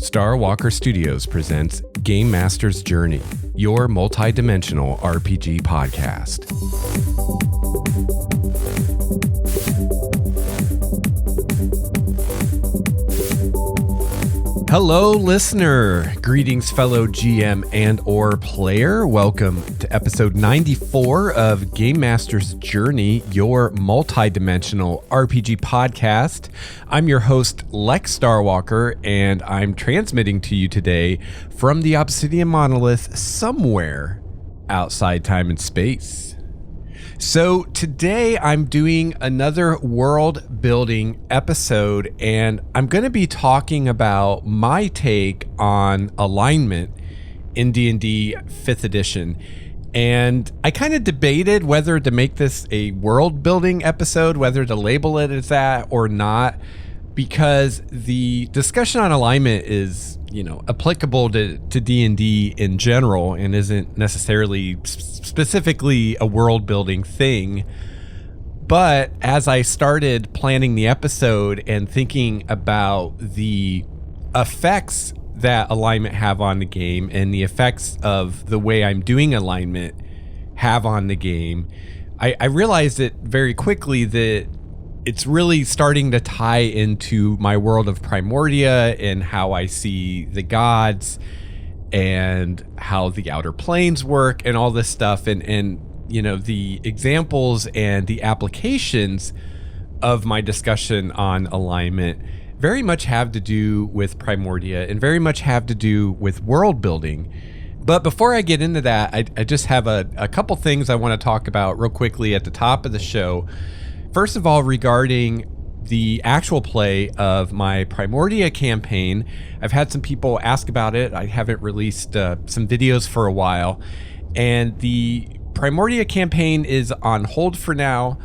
Star Walker Studios presents Game Master's Journey, your multi-dimensional RPG podcast. Hello, listener. Greetings, fellow GM and or player. Welcome to episode 94 of Game Master's Journey, your multi-dimensional RPG podcast. I'm your host, Lex Starwalker, and I'm transmitting to you today from the Obsidian Monolith somewhere outside time and space. So today I'm doing another world building episode, and I'm going to be talking about my take on alignment in D&D 5th edition. And I kind of debated whether to make this a world building episode, whether to label it as that or not, because the discussion on alignment is, applicable to D&D in general and isn't necessarily specifically a world building thing. But as I started planning the episode and thinking about the effects that alignment have on the game and the effects of the way I'm doing alignment have on the game, I realized it very quickly that it's really starting to tie into my world of Primordia and how I see the gods and how the outer planes work and all this stuff. And the examples and the applications of my discussion on alignment very much have to do with Primordia and very much have to do with world building. But before I get into that, I just have a couple things I want to talk about real quickly at the top of the show. First of all, regarding the actual play of my Primordia campaign, I've had some people ask about it. I haven't released some videos for a while, and the Primordia campaign is on hold for now,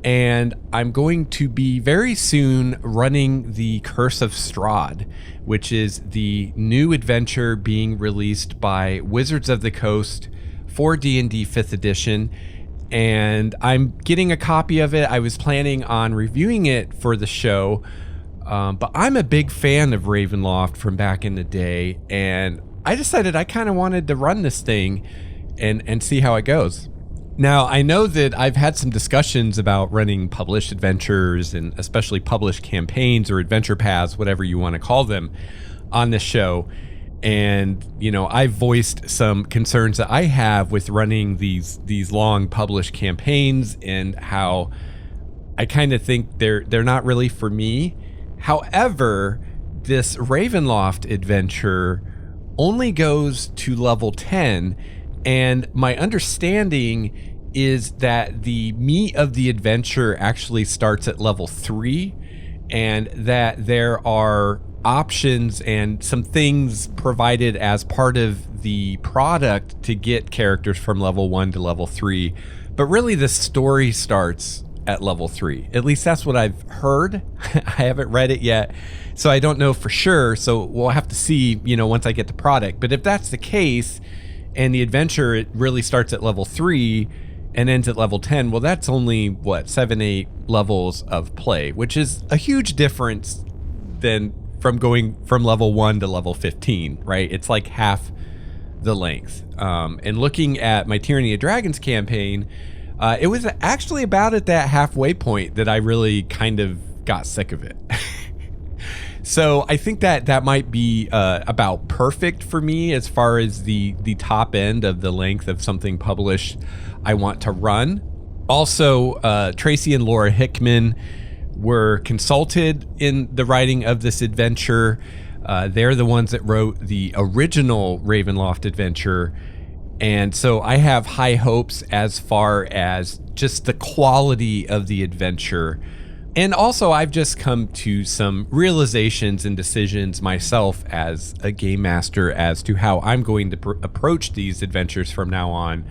and I'm going to be very soon running the Curse of Strahd, which is the new adventure being released by Wizards of the Coast for D&D 5th edition. And I'm getting a copy of it. I was planning on reviewing it for the show, but I'm a big fan of Ravenloft from back in the day, and I decided I kind of wanted to run this thing and see how it goes. Now, I know that I've had some discussions about running published adventures and especially published campaigns or adventure paths, whatever you want to call them, on this show. And, I've voiced some concerns that I have with running these long published campaigns and how I kind of think they're not really for me. However, this Ravenloft adventure only goes to level 10, and my understanding is that the meat of the adventure actually starts at level 3, and that there are options and some things provided as part of the product to get characters from level 1 to level 3. But really the story starts at level 3. At least that's what I've heard. I haven't read it yet, so I don't know for sure. So we'll have to see, once I get the product. But if that's the case and the adventure, it really starts at level 3 and ends at level 10, well, that's only 7-8 levels of play, which is a huge difference than from going from level 1 to level 15, right? It's like half the length. And looking at my Tyranny of Dragons campaign, it was actually about at that halfway point that I really kind of got sick of it. So I think that might be about perfect for me as far as the top end of the length of something published I want to run. Also, Tracy and Laura Hickman were consulted in the writing of this adventure. They're the ones that wrote the original Ravenloft adventure. And so I have high hopes as far as just the quality of the adventure. And also I've just come to some realizations and decisions myself as a game master as to how I'm going to approach these adventures from now on.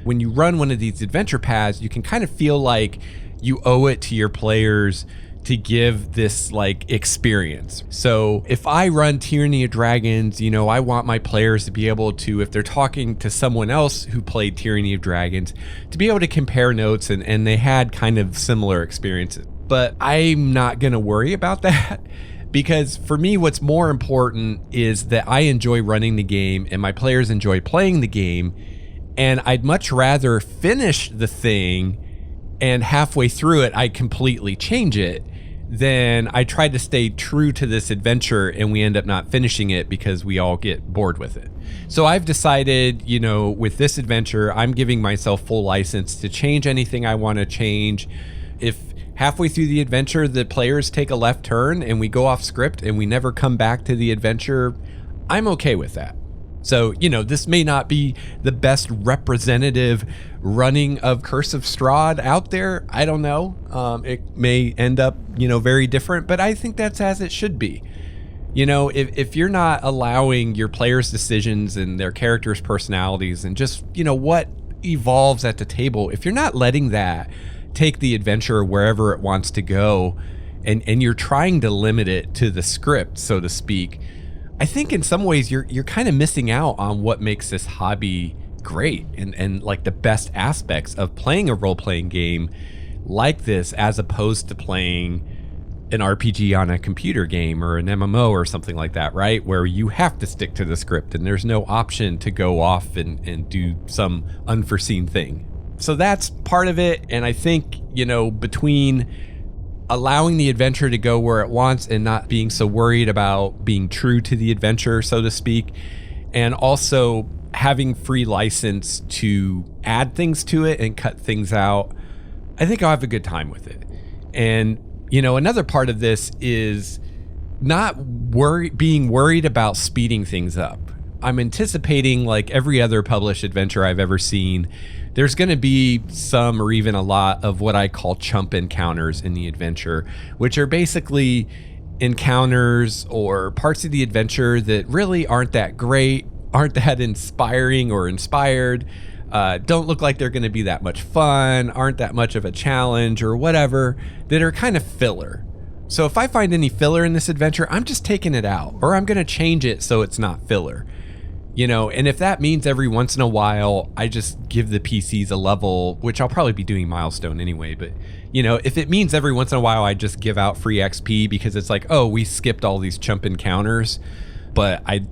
When you run one of these adventure paths, you can kind of feel like you owe it to your players to give this experience. So if I run Tyranny of Dragons, I want my players to be able to, if they're talking to someone else who played Tyranny of Dragons, to be able to compare notes and they had kind of similar experiences. But I'm not going to worry about that Because for me, what's more important is that I enjoy running the game and my players enjoy playing the game. And I'd much rather finish the thing and halfway through it, I completely change it than I try to stay true to this adventure and we end up not finishing it because we all get bored with it. So I've decided, with this adventure, I'm giving myself full license to change anything I want to change. If halfway through the adventure, the players take a left turn and we go off script and we never come back to the adventure, I'm okay with that. So, this may not be the best representative running of Curse of Strahd out there. I don't know. It may end up, very different, but I think that's as it should be. If you're not allowing your players' decisions and their characters' personalities and just, what evolves at the table, if you're not letting that take the adventure wherever it wants to go and you're trying to limit it to the script, so to speak, I think in some ways you're kind of missing out on what makes this hobby great and like the best aspects of playing a role-playing game like this as opposed to playing an RPG on a computer game or an MMO or something like that, right? Where you have to stick to the script and there's no option to go off and do some unforeseen thing. So that's part of it. And I think, between allowing the adventure to go where it wants and not being so worried about being true to the adventure, so to speak, and also having free license to add things to it and cut things out, I think I'll have a good time with it. And, another part of this is not being worried about speeding things up. I'm anticipating, like every other published adventure I've ever seen, there's going to be some or even a lot of what I call chump encounters in the adventure, which are basically encounters or parts of the adventure that really aren't that great, aren't that inspiring or inspired, don't look like they're going to be that much fun, aren't that much of a challenge or whatever, that are kind of filler. So if I find any filler in this adventure, I'm just taking it out, or I'm going to change it so it's not filler. And if that means every once in a while, I just give the PCs a level, which I'll probably be doing milestone anyway. But, if it means every once in a while, I just give out free XP because it's like, oh, we skipped all these chump encounters, but I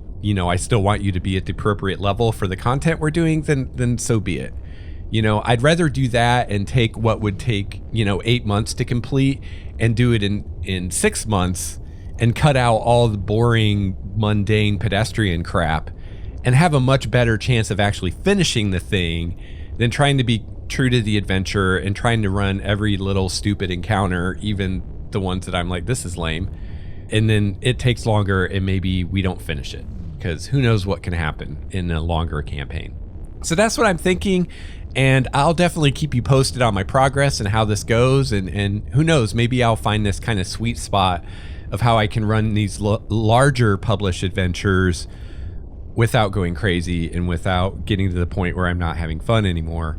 still want you to be at the appropriate level for the content we're doing, then so be it. I'd rather do that and take what would take, 8 months to complete and do it in 6 months and cut out all the boring, mundane pedestrian crap and have a much better chance of actually finishing the thing than trying to be true to the adventure and trying to run every little stupid encounter, even the ones that I'm like, this is lame. And then it takes longer and maybe we don't finish it because who knows what can happen in a longer campaign. So that's what I'm thinking. And I'll definitely keep you posted on my progress and how this goes. And who knows, maybe I'll find this kind of sweet spot of how I can run these larger published adventures without going crazy and without getting to the point where I'm not having fun anymore.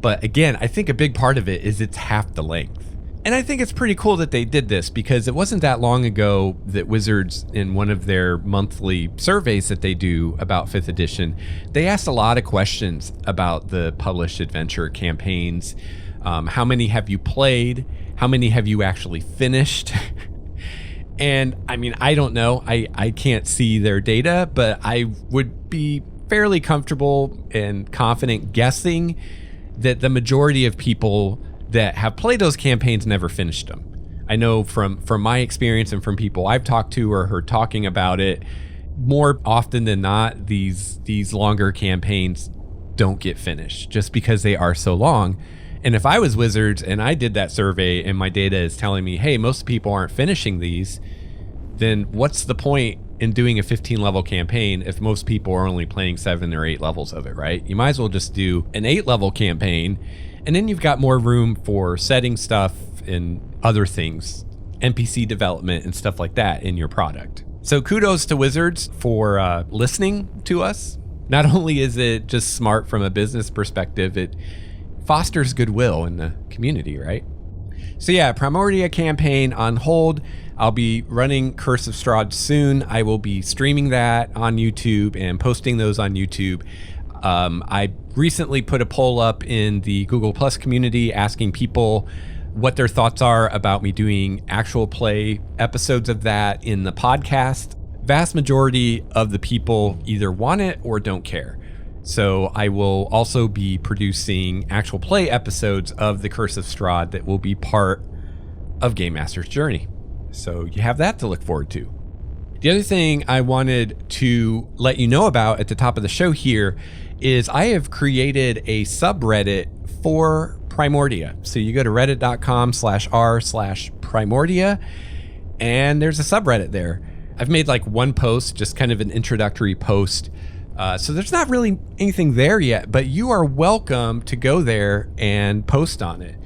But again, I think a big part of it is it's half the length. And I think it's pretty cool that they did this because it wasn't that long ago that Wizards, in one of their monthly surveys that they do about 5th edition, they asked a lot of questions about the published adventure campaigns. How many have you played? How many have you actually finished? And I mean, I don't know. I can't see their data, but I would be fairly comfortable and confident guessing that the majority of people that have played those campaigns never finished them. I know from my experience and from people I've talked to or heard talking about it, more often than not, these longer campaigns don't get finished just because they are so long. And if I was Wizards and I did that survey and my data is telling me, hey, most people aren't finishing these, then what's the point in doing a 15 level campaign if most people are only playing 7 or 8 levels of it, right? You might as well just do an 8 level campaign, and then you've got more room for setting stuff and other things, NPC development and stuff like that in your product. So kudos to Wizards for listening to us. Not only is it just smart from a business perspective, it fosters goodwill in the community, right? So yeah, Primordia campaign on hold. I'll be running Curse of Strahd soon. I will be streaming that on YouTube and posting those on YouTube. I recently put a poll up in the Google Plus community asking people what their thoughts are about me doing actual play episodes of that in the podcast. Vast majority of the people either want it or don't care. So I will also be producing actual play episodes of The Curse of Strahd that will be part of Game Master's Journey. So you have that to look forward to. The other thing I wanted to let you know about at the top of the show here is I have created a subreddit for Primordia. So you go to reddit.com/r/Primordia, and there's a subreddit there. I've made like one post, just kind of an introductory post. So there's not really anything there yet, but you are welcome to go there and post on it.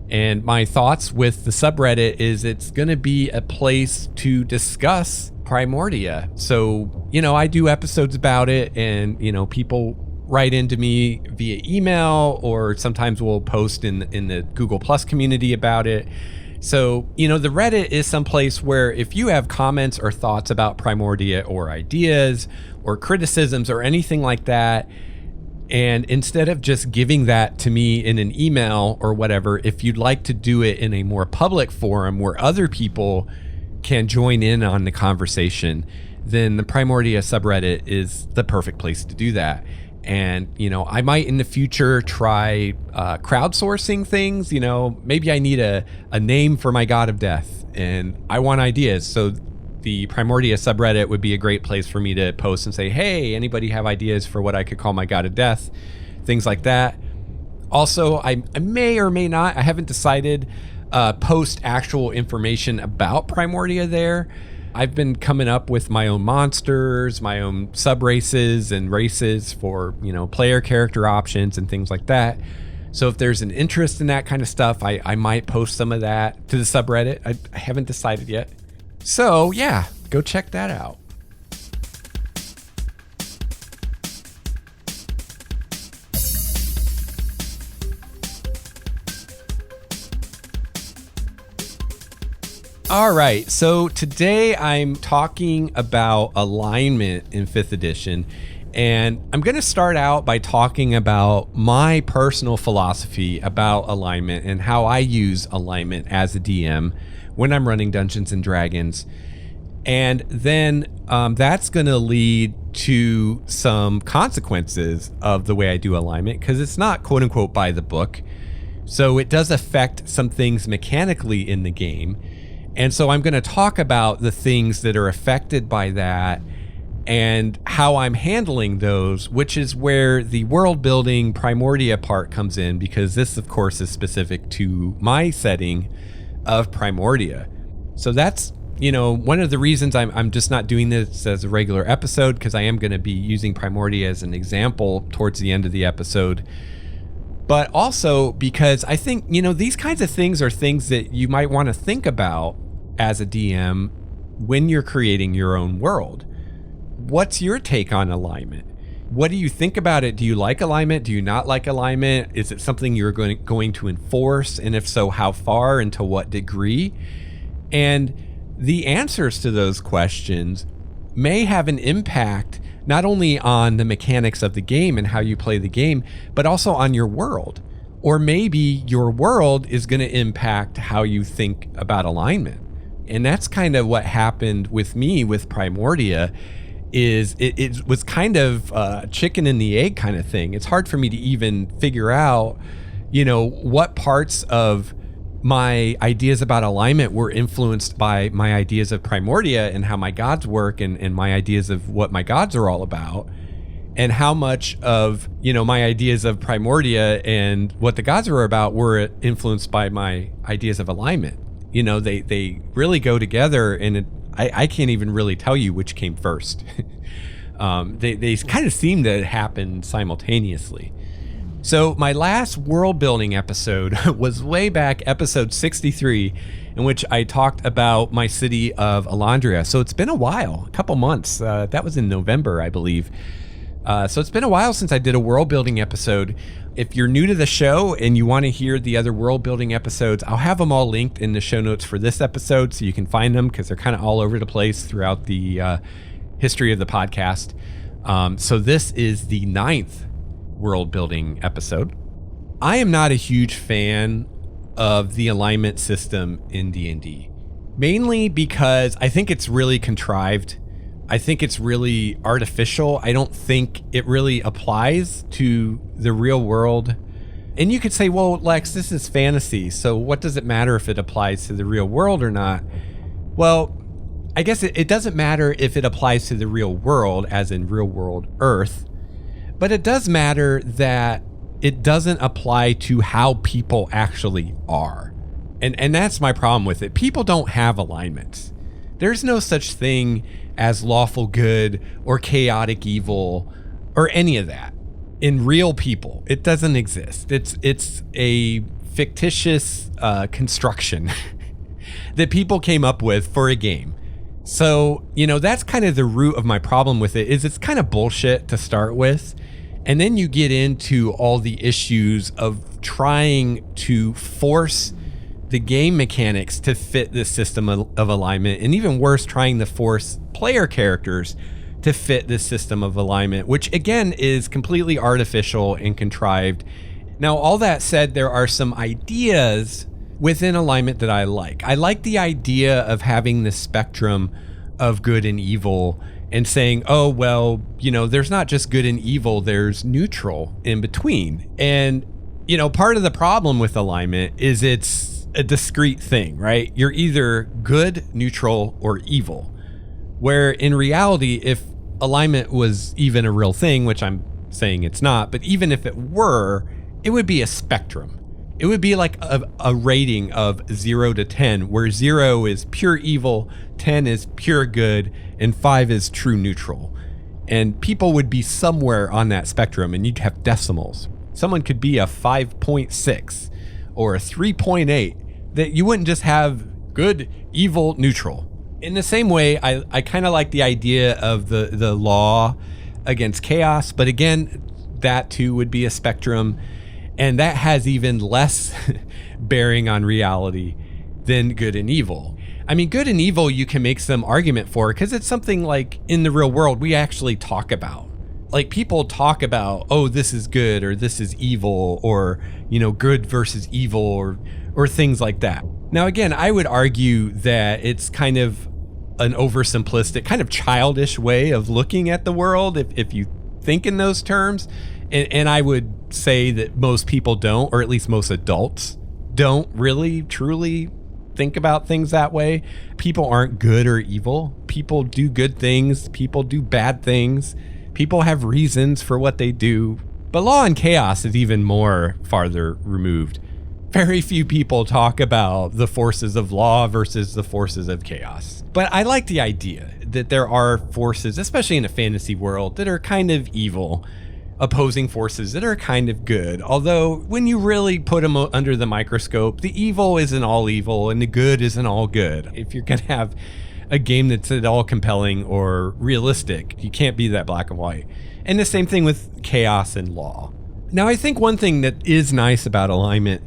And my thoughts with the subreddit is it's going to be a place to discuss Primordia. So, I do episodes about it, and, people write into me via email, or sometimes we'll post in the Google Plus community about it. So, the Reddit is someplace where if you have comments or thoughts about Primordia, or ideas or criticisms or anything like that, and instead of just giving that to me in an email or whatever, if you'd like to do it in a more public forum where other people can join in on the conversation, then the Primordia subreddit is the perfect place to do that. And, I might in the future try crowdsourcing things. Maybe I need a name for my god of death and I want ideas. So the Primordia subreddit would be a great place for me to post and say, hey, anybody have ideas for what I could call my god of death? Things like that. Also, I may or may not, I haven't decided, post actual information about Primordia there. I've been coming up with my own monsters, my own sub races and races for, player character options and things like that. So if there's an interest in that kind of stuff, I might post some of that to the subreddit. I haven't decided yet. So yeah, go check that out. All right, so today I'm talking about alignment in 5th edition, and I'm going to start out by talking about my personal philosophy about alignment and how I use alignment as a DM when I'm running Dungeons and Dragons. And then that's going to lead to some consequences of the way I do alignment, because it's not quote unquote by the book. So it does affect some things mechanically in the game. And so I'm going to talk about the things that are affected by that and how I'm handling those, which is where the world building Primordia part comes in, because this, of course, is specific to my setting of Primordia. So that's, one of the reasons I'm just not doing this as a regular episode, because I am going to be using Primordia as an example towards the end of the episode. But also because I think, these kinds of things are things that you might want to think about as a DM when you're creating your own world. What's your take on alignment? What do you think about it? Do you like alignment? Do you not like alignment? Is it something you're going to enforce? And if so, how far and to what degree? And the answers to those questions may have an impact not only on the mechanics of the game and how you play the game, but also on your world. Or maybe your world is going to impact how you think about alignment. And that's kind of what happened with me with Primordia. Is it was kind of a chicken and the egg kind of thing. It's hard for me to even figure out, what parts of my ideas about alignment were influenced by my ideas of Primordia and how my gods work and my ideas of what my gods are all about, and how much of, my ideas of Primordia and what the gods were about were influenced by my ideas of alignment. They really go together, and I can't even really tell you which came first. They kind of seem to happen simultaneously. So my last world building episode was way back, episode 63, in which I talked about my city of Elandria. So it's been a while, a couple months. That was in November, I believe. So it's been a while since I did a world building episode. If you're new to the show and you want to hear the other world building episodes, I'll have them all linked in the show notes for this episode so you can find them, because they're kind of all over the place throughout the history of the podcast. So this is the 9th world building episode. I am not a huge fan of the alignment system in D&D. Mainly because I think it's really contrived. I think it's really artificial. I don't think it really applies to the real world. And you could say, well, Lex, this is fantasy, so what does it matter if it applies to the real world or not? Well, I guess it doesn't matter if it applies to the real world, as in real world Earth, but it does matter that it doesn't apply to how people actually are. And that's my problem with it. People don't have alignments. There's no such thing as lawful good or chaotic evil or any of that. In real people, it doesn't exist. It's a fictitious construction that people came up with for a game. So, that's kind of the root of my problem with it, is it's kind of bullshit to start with. And then you get into all the issues of trying to force the game mechanics to fit this system of alignment, and even worse, trying to force player characters to fit this system of alignment, which again is completely artificial and contrived. Now, all that said, there are some ideas within alignment that I like. I like the idea of having this spectrum of good and evil and saying, oh, well, there's not just good and evil, there's neutral in between. And, part of the problem with alignment is it's a discrete thing, right? You're either good, neutral, or evil. Where in reality, if alignment was even a real thing, which I'm saying it's not, but even if it were, it would be a spectrum. It would be like a rating of 0 to 10, where 0 is pure evil, 10 is pure good, and 5 is true neutral. And people would be somewhere on that spectrum, and you'd have decimals. Someone could be a 5.6 or a 3.8, that you wouldn't just have good, evil, neutral. In the same way, I kind of like the idea of the law against chaos, but again, that too would be a spectrum, and that has even less bearing on reality than good and evil. I mean, good and evil you can make some argument for, because it's something like in the real world we actually talk about. Like, people talk about, oh, this is good or this is evil, or, good versus evil, or things like that. Now, again, I would argue that it's kind of an oversimplistic, kind of childish way of looking at the world if you think in those terms. And I would say that most people don't, or at least most adults don't really truly think about things that way. People aren't good or evil. People do good things. People do bad things. People have reasons for what they do. But law and chaos is even more farther removed. Very few people talk about the forces of law versus the forces of chaos. But I like the idea that there are forces, especially in a fantasy world, that are kind of evil, opposing forces that are kind of good. Although when you really put them under the microscope, the evil isn't all evil and the good isn't all good. If you're going to have a game that's at all compelling or realistic, you can't be that black and white. And the same thing with chaos and law. Now, I think one thing that is nice about alignment,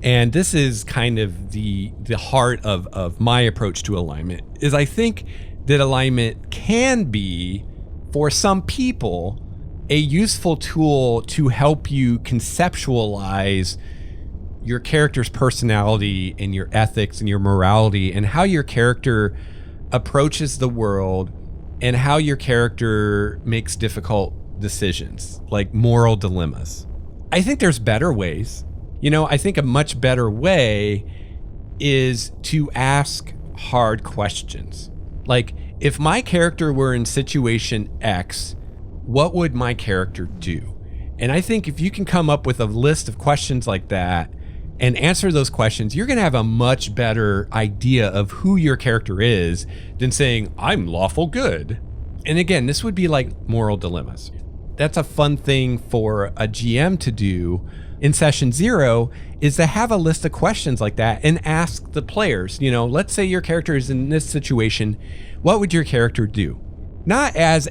and this is kind of the heart of my approach to alignment, is I think that alignment can be, for some people, a useful tool to help you conceptualize your character's personality and your ethics and your morality and how your character approaches the world and how your character makes difficult decisions, like moral dilemmas. I think there's better ways. I think a much better way is to ask hard questions. Like, if my character were in situation X, what would my character do? And I think if you can come up with a list of questions like that and answer those questions, you're going to have a much better idea of who your character is than saying, I'm lawful good. And again, this would be like moral dilemmas. That's a fun thing for a GM to do in session 0, is to have a list of questions like that and ask the players, let's say your character is in this situation, what would your character do? Not as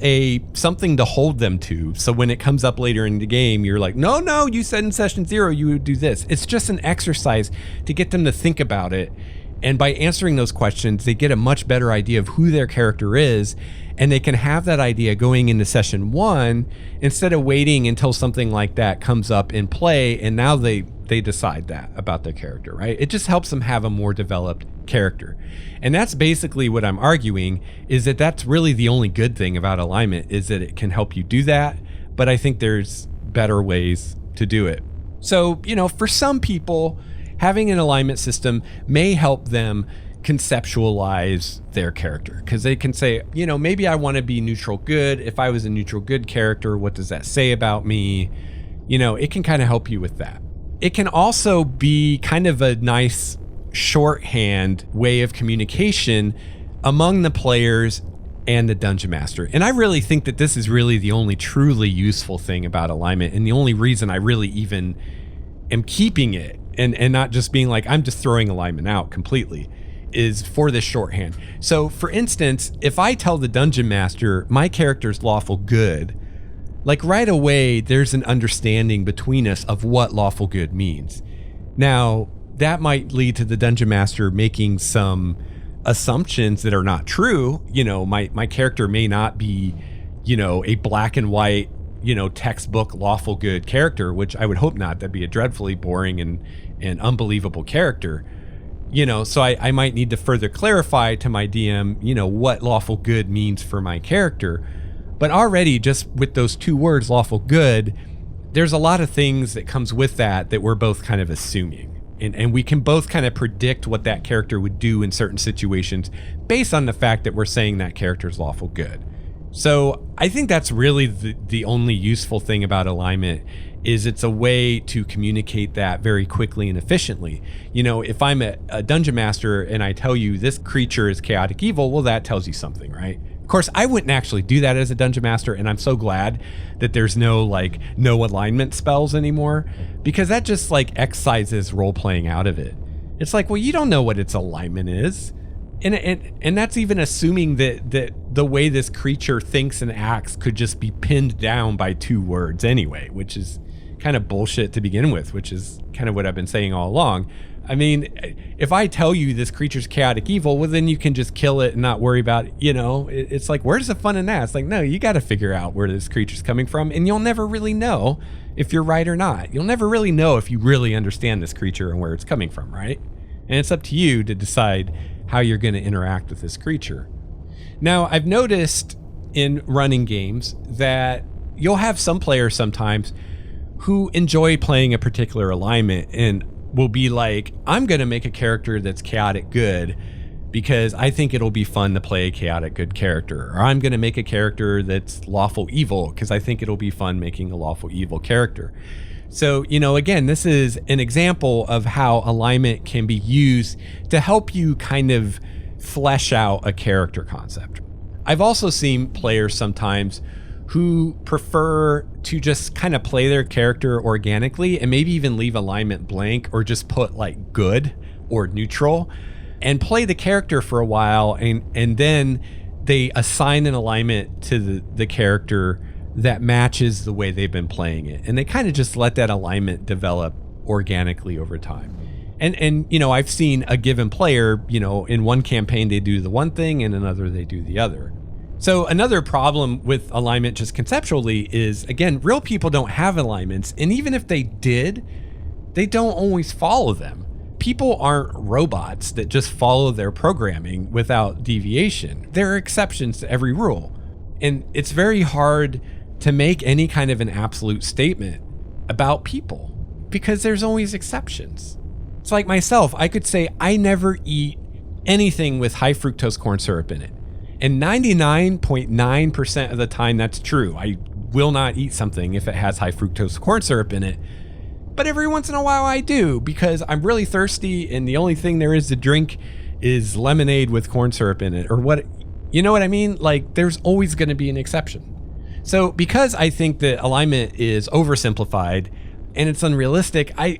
something to hold them to, so when it comes up later in the game, you're like, no, you said in session 0 you would do this. It's just an exercise to get them to think about it And by answering those questions, they get a much better idea of who their character is, and they can have that idea going into session 1 instead of waiting until something like that comes up in play and now they decide that about their character, right? It just helps them have a more developed character. And that's basically what I'm arguing, is that that's really the only good thing about alignment, is that it can help you do that, but I think there's better ways to do it. So, for some people, having an alignment system may help them conceptualize their character, because they can say, maybe I want to be neutral good. If I was a neutral good character, what does that say about me? It can kind of help you with that. It can also be kind of a nice shorthand way of communication among the players and the dungeon master. And I really think that this is really the only truly useful thing about alignment, and the only reason I really even am keeping it and not just being like, I'm just throwing alignment out completely, is for this shorthand. So for instance, if I tell the dungeon master my character's lawful good, like right away, there's an understanding between us of what lawful good means. Now, that might lead to the dungeon master making some assumptions that are not true. My character may not be, a black and white, textbook lawful good character, which I would hope not. That'd be a dreadfully boring and unbelievable character. So I might need to further clarify to my DM, what lawful good means for my character. But already just with those 2 words, lawful good, there's a lot of things that comes with that we're both kind of assuming. And we can both kind of predict what that character would do in certain situations based on the fact that we're saying that character's lawful good. So I think that's really the only useful thing about alignment, is it's a way to communicate that very quickly and efficiently. If I'm a dungeon master and I tell you this creature is chaotic evil, well, that tells you something, right? Of course, I wouldn't actually do that as a dungeon master, and I'm so glad that there's no alignment spells anymore, because that just excises role playing out of it. It's like, well, you don't know what its alignment is. And that's even assuming that the way this creature thinks and acts could just be pinned down by 2 words anyway, which is kind of bullshit to begin with, which is kind of what I've been saying all along. I mean, if I tell you this creature's chaotic evil, well, then you can just kill it and not worry about it. It's like, where's the fun in that? It's like, no, you got to figure out where this creature's coming from, and you'll never really know if you're right or not. You'll never really know if you really understand this creature and where it's coming from, right? And it's up to you to decide how you're going to interact with this creature. Now, I've noticed in running games that you'll have some players sometimes who enjoy playing a particular alignment and will be like, I'm going to make a character that's chaotic good because I think it'll be fun to play a chaotic good character. Or I'm going to make a character that's lawful evil because I think it'll be fun making a lawful evil character. So, again, this is an example of how alignment can be used to help you kind of flesh out a character concept. I've also seen players sometimes who prefer to just kind of play their character organically and maybe even leave alignment blank, or just put good or neutral and play the character for a while, and then they assign an alignment to the character that matches the way they've been playing it, and they kind of just let that alignment develop organically over time. And I've seen a given player, in one campaign they do the one thing, and another they do the other. So another problem with alignment just conceptually is, again, real people don't have alignments, and even if they did, they don't always follow them. People aren't robots that just follow their programming without deviation. There are exceptions to every rule, and it's very hard to make any kind of an absolute statement about people because there's always exceptions. It's like myself, I could say I never eat anything with high fructose corn syrup in it. And 99.9% of the time that's true. I will not eat something if it has high fructose corn syrup in it. But every once in a while I do, because I'm really thirsty and the only thing there is to drink is lemonade with corn syrup in it, or what, you know what I mean? There's always going to be an exception. So because I think that alignment is oversimplified and it's unrealistic, I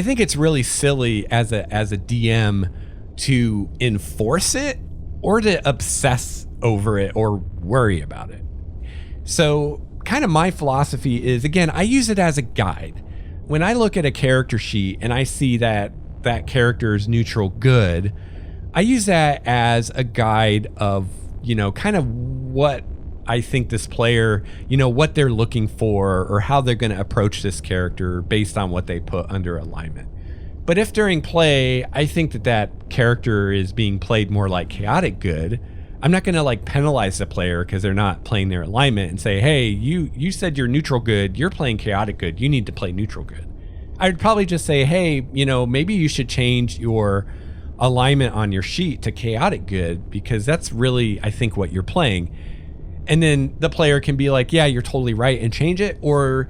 think it's really silly as a DM to enforce it or to obsess over it or worry about it. So kind of my philosophy is, again, I use it as a guide. When I look at a character sheet and I see that that character's neutral good, I use that as a guide of, kind of what I think this player, what they're looking for or how they're going to approach this character based on what they put under alignment. But if during play, I think that character is being played more like chaotic good, I'm not going to like penalize the player because they're not playing their alignment and say, hey, you said you're neutral good, you're playing chaotic good, you need to play neutral good. I'd probably just say, hey, maybe you should change your alignment on your sheet to chaotic good because that's really, I think, what you're playing. And then the player can be like, yeah, you're totally right, and change it, or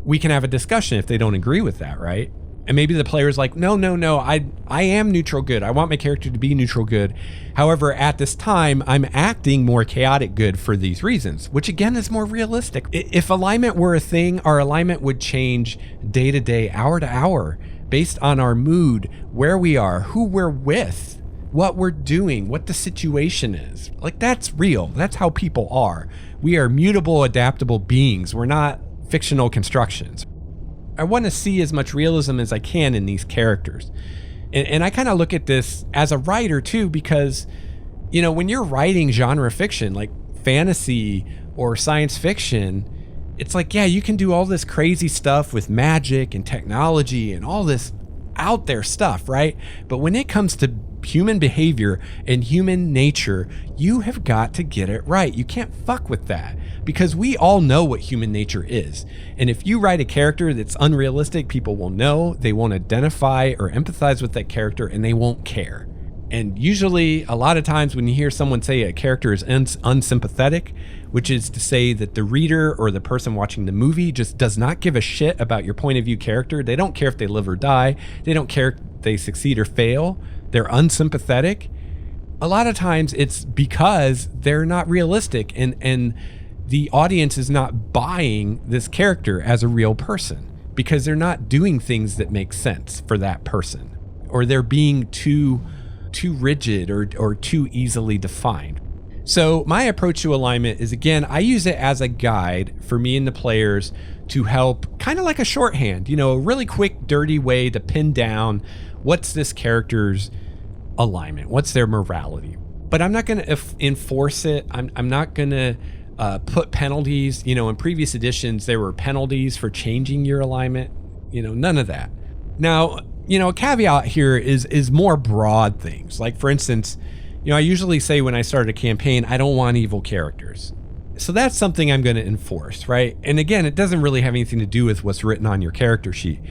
we can have a discussion if they don't agree with that, right? And maybe the player's like, no, I am neutral good. I want my character to be neutral good. However, at this time, I'm acting more chaotic good for these reasons, which again is more realistic. If alignment were a thing, our alignment would change day to day, hour to hour, based on our mood, where we are, who we're with, what we're doing, what the situation is. Like, that's real. That's how people are. We are mutable, adaptable beings. We're not fictional constructions. I want to see as much realism as I can in these characters. And I kind of look at this as a writer too, because, when you're writing genre fiction, like fantasy or science fiction, it's like, yeah, you can do all this crazy stuff with magic and technology and all this out there stuff, right? But when it comes to human behavior and human nature, you have got to get it right. You can't fuck with that because we all know what human nature is. And if you write a character that's unrealistic, people will know, they won't identify or empathize with that character, and they won't care. And usually, a lot of times when you hear someone say a character is unsympathetic, which is to say that the reader or the person watching the movie just does not give a shit about your point of view character. They don't care if they live or die. They don't care if they succeed or fail. They're unsympathetic. A lot of times it's because they're not realistic and the audience is not buying this character as a real person because they're not doing things that make sense for that person, or they're being too rigid or too easily defined. So my approach to alignment is, again, I use it as a guide for me and the players to help, kind of like a shorthand, a really quick, dirty way to pin down what's this character's alignment, what's their morality. But I'm not going to enforce it. I'm not going to put penalties. In previous editions, there were penalties for changing your alignment. None of that. Now, a caveat here is more broad things. Like, for instance, I usually say when I start a campaign, I don't want evil characters. So that's something I'm going to enforce, right? And again, it doesn't really have anything to do with what's written on your character sheet.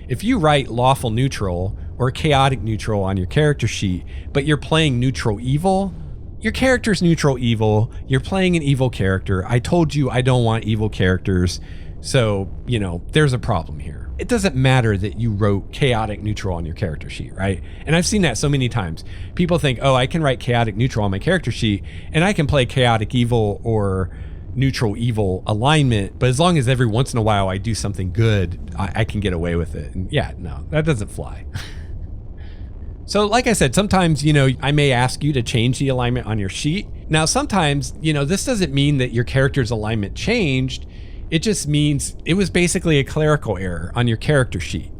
If you write lawful neutral or chaotic neutral on your character sheet, but you're playing neutral evil, your character's neutral evil, you're playing an evil character. I told you I don't want evil characters. So, there's a problem here. It doesn't matter that you wrote chaotic neutral on your character sheet, right? And I've seen that so many times. People think, oh, I can write chaotic neutral on my character sheet and I can play chaotic evil or neutral evil alignment, but as long as every once in a while I do something good, I can get away with it. And yeah, no, that doesn't fly. So like I said, sometimes, I may ask you to change the alignment on your sheet. Now, sometimes, this doesn't mean that your character's alignment changed. It just means it was basically a clerical error on your character sheet.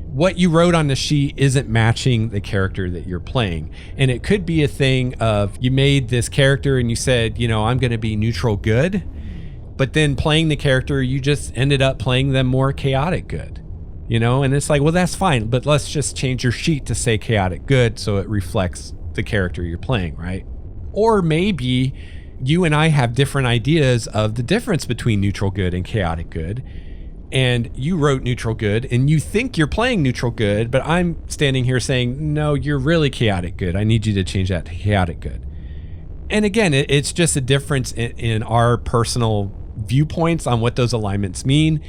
What you wrote on the sheet isn't matching the character that you're playing. And it could be a thing of you made this character and you said, I'm going to be neutral good. But then playing the character, you just ended up playing them more chaotic good. And it's like, well, that's fine. But let's just change your sheet to say chaotic good so it reflects the character you're playing, right? Or maybe you and I have different ideas of the difference between neutral good and chaotic good. And you wrote neutral good and you think you're playing neutral good, but I'm standing here saying, no, you're really chaotic good. I need you to change that to chaotic good. And again, it's just a difference in our personal viewpoints on what those alignments mean.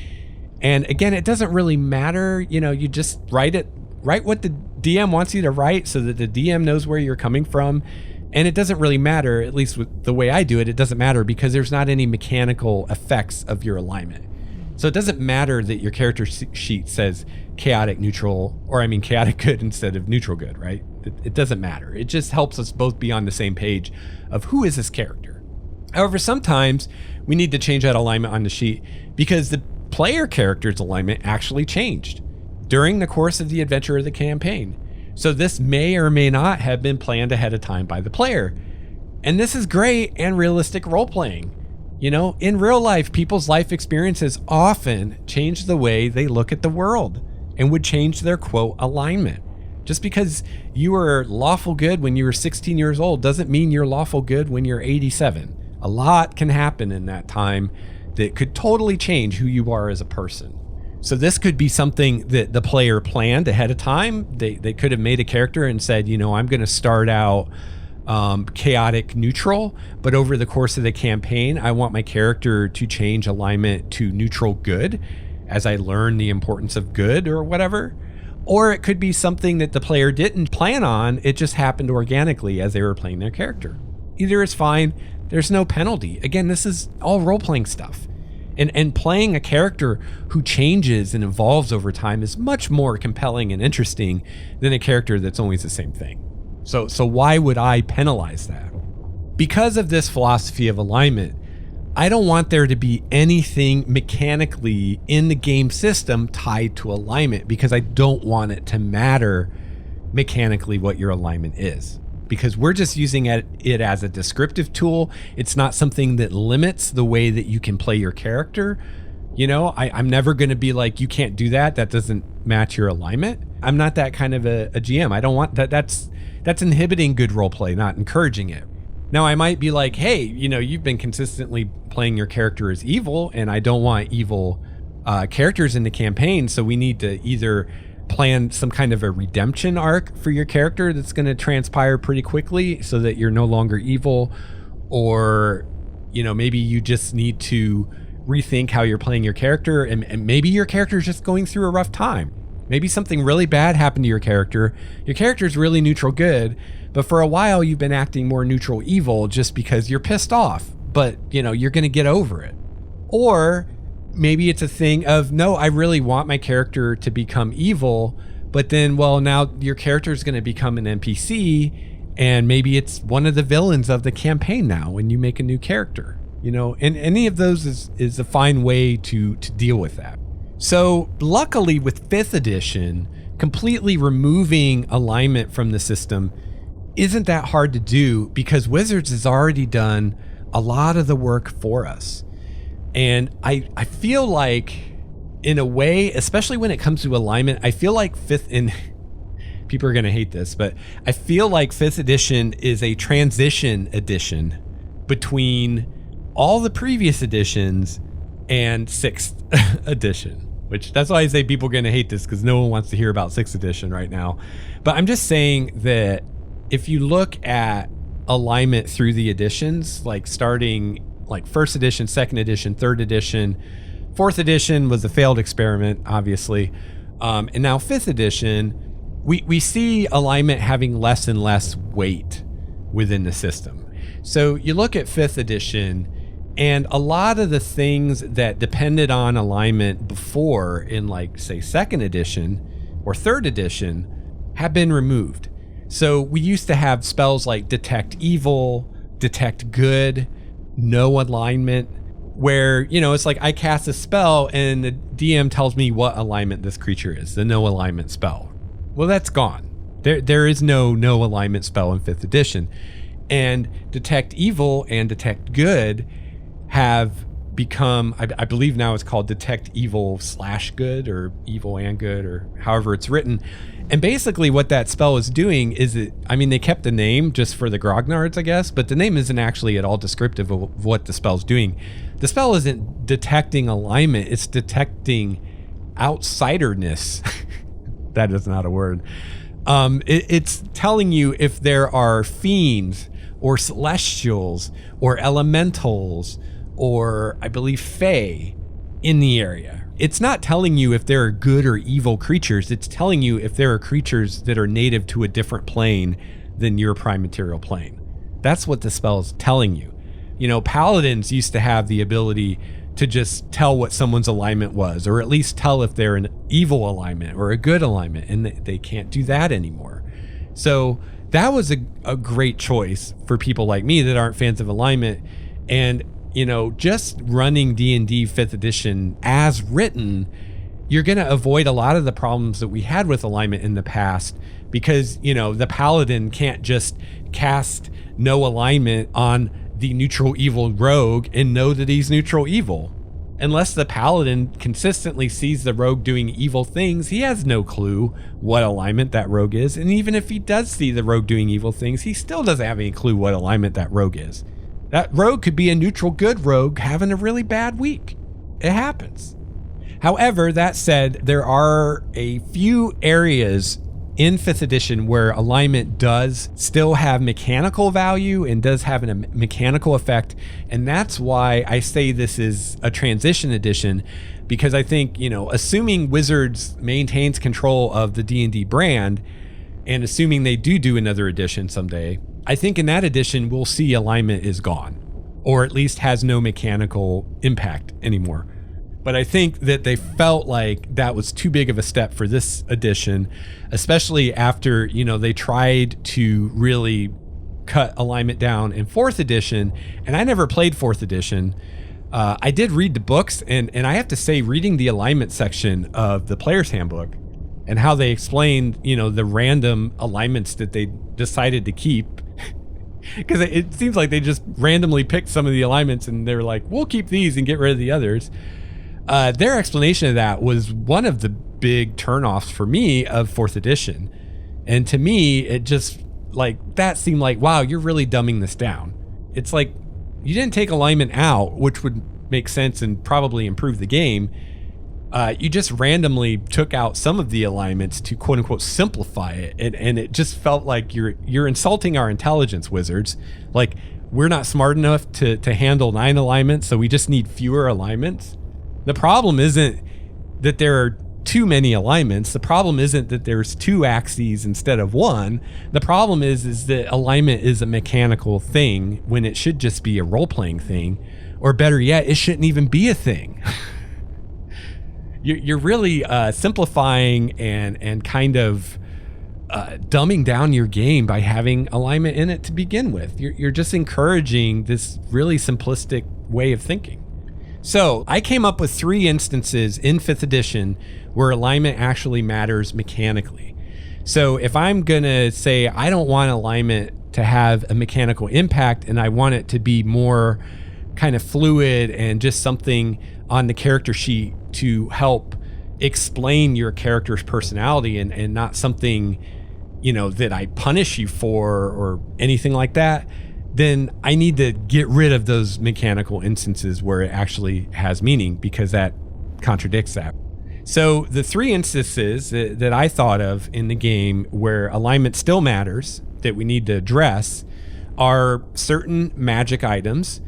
And again, it doesn't really matter. You just write what the DM wants you to write so that the DM knows where you're coming from. And it doesn't really matter, at least with the way I do it, it doesn't matter because there's not any mechanical effects of your alignment. So it doesn't matter that your character sheet says chaotic neutral, or chaotic good instead of neutral good, right? It doesn't matter. It just helps us both be on the same page of who is this character. However, sometimes we need to change that alignment on the sheet because the player character's alignment actually changed during the course of the adventure of the campaign. So this may or may not have been planned ahead of time by the player. And this is great and realistic role-playing. You know, in real life, people's life experiences often change the way they look at the world and would change their, quote, alignment. Just because you were lawful good when you were 16 years old doesn't mean you're lawful good when you're 87. A lot can happen in that time that could totally change who you are as a person. So this could be something that the player planned ahead of time. They could have made a character and said, you know, I'm going to start out chaotic neutral, but over the course of the campaign, I want my character to change alignment to neutral good as I learn the importance of good or whatever. Or it could be something that the player didn't plan on. It just happened organically as they were playing their character. Either is fine. There's no penalty. Again, this is all role-playing stuff. And playing a character who changes and evolves over time is much more compelling and interesting than a character that's always the same thing. So why would I penalize that? Because of this philosophy of alignment, I don't want there to be anything mechanically in the game system tied to alignment, because I don't want it to matter mechanically what your alignment is. Because we're just using it as a descriptive tool. It's not something that limits the way that you can play your character. You know, I'm never going to be like, you can't do that. That doesn't match your alignment. I'm not that kind of a GM. I don't want that. That's inhibiting good role play, not encouraging it. Now, I might be like, hey, you know, you've been consistently playing your character as evil, and I don't want evil characters in the campaign. So we need to either plan some kind of a redemption arc for your character that's going to transpire pretty quickly so that you're no longer evil, or, you know, maybe you just need to rethink how you're playing your character, and maybe your character is just going through a rough time. Maybe something really bad happened to your character. Your character's really neutral good, but for a while you've been acting more neutral evil just because you're pissed off, but, you know, you're going to get over it. Or maybe it's a thing of, no, I really want my character to become evil, but then, well, now your character is going to become an NPC, and maybe it's one of the villains of the campaign now when you make a new character, you know, and any of those is a fine way to deal with that. So luckily with 5th edition, completely removing alignment from the system isn't that hard to do, because Wizards has already done a lot of the work for us. And I feel like, in a way, especially when it comes to alignment, I feel like people are going to hate this, but I feel like 5th edition is a transition edition between all the previous editions and 6th edition, which that's why I say people are going to hate this, because no one wants to hear about 6th edition right now. But I'm just saying that if you look at alignment through the editions, like starting like 1st edition, 2nd edition, 3rd edition, 4th edition was a failed experiment, obviously. And now 5th edition, we see alignment having less and less weight within the system. So you look at 5th edition, and a lot of the things that depended on alignment before in, like, say, 2nd edition or 3rd edition have been removed. So we used to have spells like Detect Evil, Detect Good, no alignment, where, you know, it's like I cast a spell and the DM tells me what alignment this creature is, the no alignment spell. Well, that's gone. There is no alignment spell in 5th edition. And Detect Evil and Detect Good have become, I believe now it's called Detect Evil / Good, or Evil and Good, or however it's written. And basically what that spell is doing is they kept the name just for the grognards, I guess, but the name isn't actually at all descriptive of what the spell's doing. The spell isn't detecting alignment, it's detecting outsiderness. That is not a word. It's telling you if there are fiends or celestials or elementals or, I believe, fae in the area. It's not telling you if there are good or evil creatures. It's telling you if there are creatures that are native to a different plane than your prime material plane. That's what the spell is telling you. You know, paladins used to have the ability to just tell what someone's alignment was, or at least tell if they're an evil alignment or a good alignment, and they can't do that anymore. So that was a great choice for people like me that aren't fans of alignment. And, you know, just running D&D 5th edition as written you're going to avoid a lot of the problems that we had with alignment in the past because, the paladin can't just cast no alignment on the neutral evil rogue and know that he's neutral evil. Unless the paladin consistently sees the rogue doing evil things, he has no clue what alignment that rogue is. And even if he does see the rogue doing evil things, he still doesn't have any clue what alignment that rogue is. That rogue could be a neutral good rogue having a really bad week. It happens. However, that said, there are a few areas in 5th edition where alignment does still have mechanical value and does have a mechanical effect. And that's why I say this is a transition edition, because I think, assuming Wizards maintains control of the D&D brand and assuming they do another edition someday, I think in that edition, we'll see alignment is gone, or at least has no mechanical impact anymore. But I think that they felt like that was too big of a step for this edition, especially after, they tried to really cut alignment down in 4th edition. And I never played 4th edition. I did read the books, and I have to say, reading the alignment section of the Player's Handbook and how they explained, the random alignments that they decided to keep, because it seems like they just randomly picked some of the alignments and they're like, we'll keep these and get rid of the others. Their explanation of that was one of the big turnoffs for me of 4th edition. And to me, it just that seemed like, wow, you're really dumbing this down. It's like you didn't take alignment out, which would make sense and probably improve the game. You just randomly took out some of the alignments to quote unquote simplify it. And it just felt like you're insulting our intelligence, Wizards. Like, we're not smart enough to handle 9 alignments, so we just need fewer alignments. The problem isn't that there are too many alignments. The problem isn't that there's 2 axes instead of 1. The problem is that alignment is a mechanical thing when it should just be a role-playing thing. Or better yet, it shouldn't even be a thing. You're really simplifying and kind of dumbing down your game by having alignment in it to begin with. You're just encouraging this really simplistic way of thinking. So I came up with 3 instances in 5th edition where alignment actually matters mechanically. So if I'm going to say I don't want alignment to have a mechanical impact and I want it to be more kind of fluid and just something on the character sheet to help explain your character's personality and not something, that I punish you for or anything like that, then I need to get rid of those mechanical instances where it actually has meaning, because that contradicts that. So the 3 instances that I thought of in the game where alignment still matters that we need to address are certain magic items.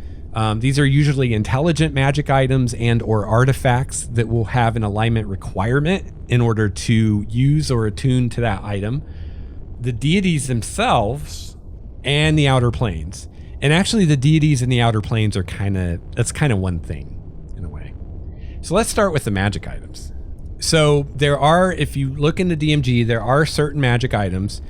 These are usually intelligent magic items and or artifacts that will have an alignment requirement in order to use or attune to that item. The deities themselves and the outer planes. And actually the deities and the outer planes are that's kind of one thing in a way. So let's start with the magic items. So there are, if you look into DMG, there are certain magic items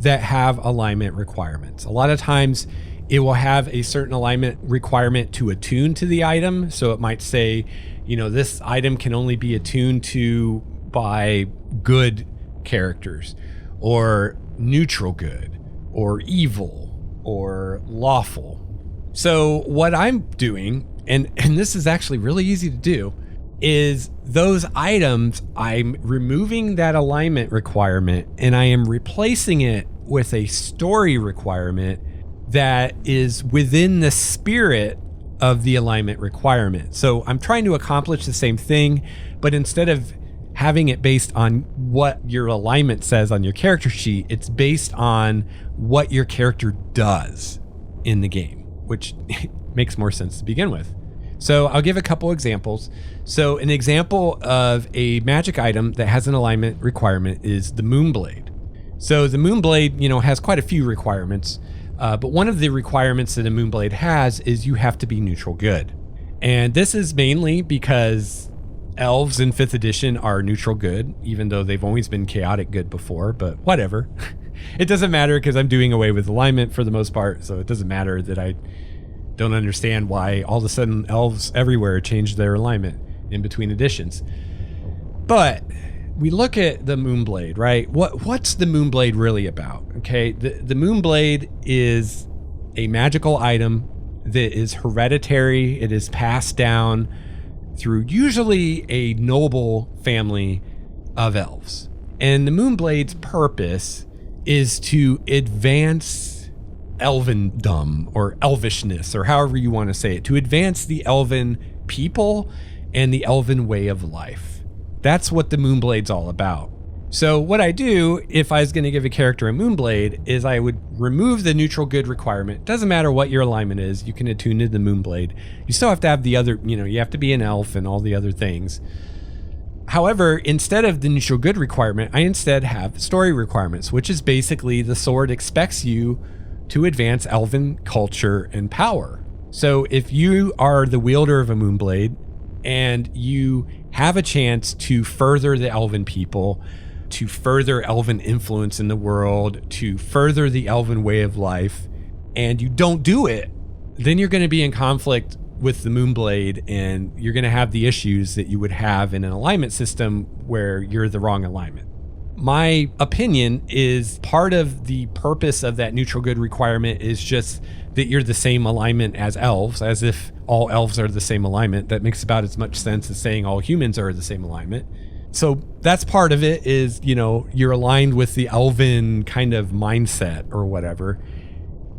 that have alignment requirements. A lot of times it will have a certain alignment requirement to attune to the item. So it might say, this item can only be attuned to by good characters, or neutral good, or evil, or lawful. So what I'm doing, and this is actually really easy to do, is those items, I'm removing that alignment requirement and I am replacing it with a story requirement that is within the spirit of the alignment requirement. So I'm trying to accomplish the same thing, but instead of having it based on what your alignment says on your character sheet, it's based on what your character does in the game, which makes more sense to begin with. So I'll give a couple examples. So an example of a magic item that has an alignment requirement is the Moonblade. So the Moonblade, has quite a few requirements, but one of the requirements that a Moonblade has is you have to be neutral good. And this is mainly because elves in 5th edition are neutral good, even though they've always been chaotic good before, but whatever. It doesn't matter because I'm doing away with alignment for the most part, so it doesn't matter that I don't understand why all of a sudden elves everywhere changed their alignment in between editions. But we look at the Moonblade, right? What's the Moonblade really about? Okay, the Moonblade is a magical item that is hereditary. It is passed down through usually a noble family of elves. And the Moonblade's purpose is to advance elvendom or elvishness, or however you want to say it, to advance the elven people and the elven way of life. That's what the Moonblade's all about. So what I do if I was going to give a character a Moonblade is I would remove the neutral good requirement. Doesn't matter what your alignment is, you can attune to the Moonblade. You still have to have the other, you have to be an elf and all the other things. However, instead of the neutral good requirement, I instead have story requirements, which is basically the sword expects you to advance elven culture and power. So if you are the wielder of a Moonblade and you have a chance to further the elven people, to further elven influence in the world, to further the elven way of life, and you don't do it, then you're going to be in conflict with the Moonblade, and you're going to have the issues that you would have in an alignment system where you're the wrong alignment. My opinion is part of the purpose of that neutral good requirement is just that you're the same alignment as elves, as if all elves are the same alignment. That makes about as much sense as saying all humans are the same alignment. So that's part of it is, you're aligned with the elven kind of mindset or whatever.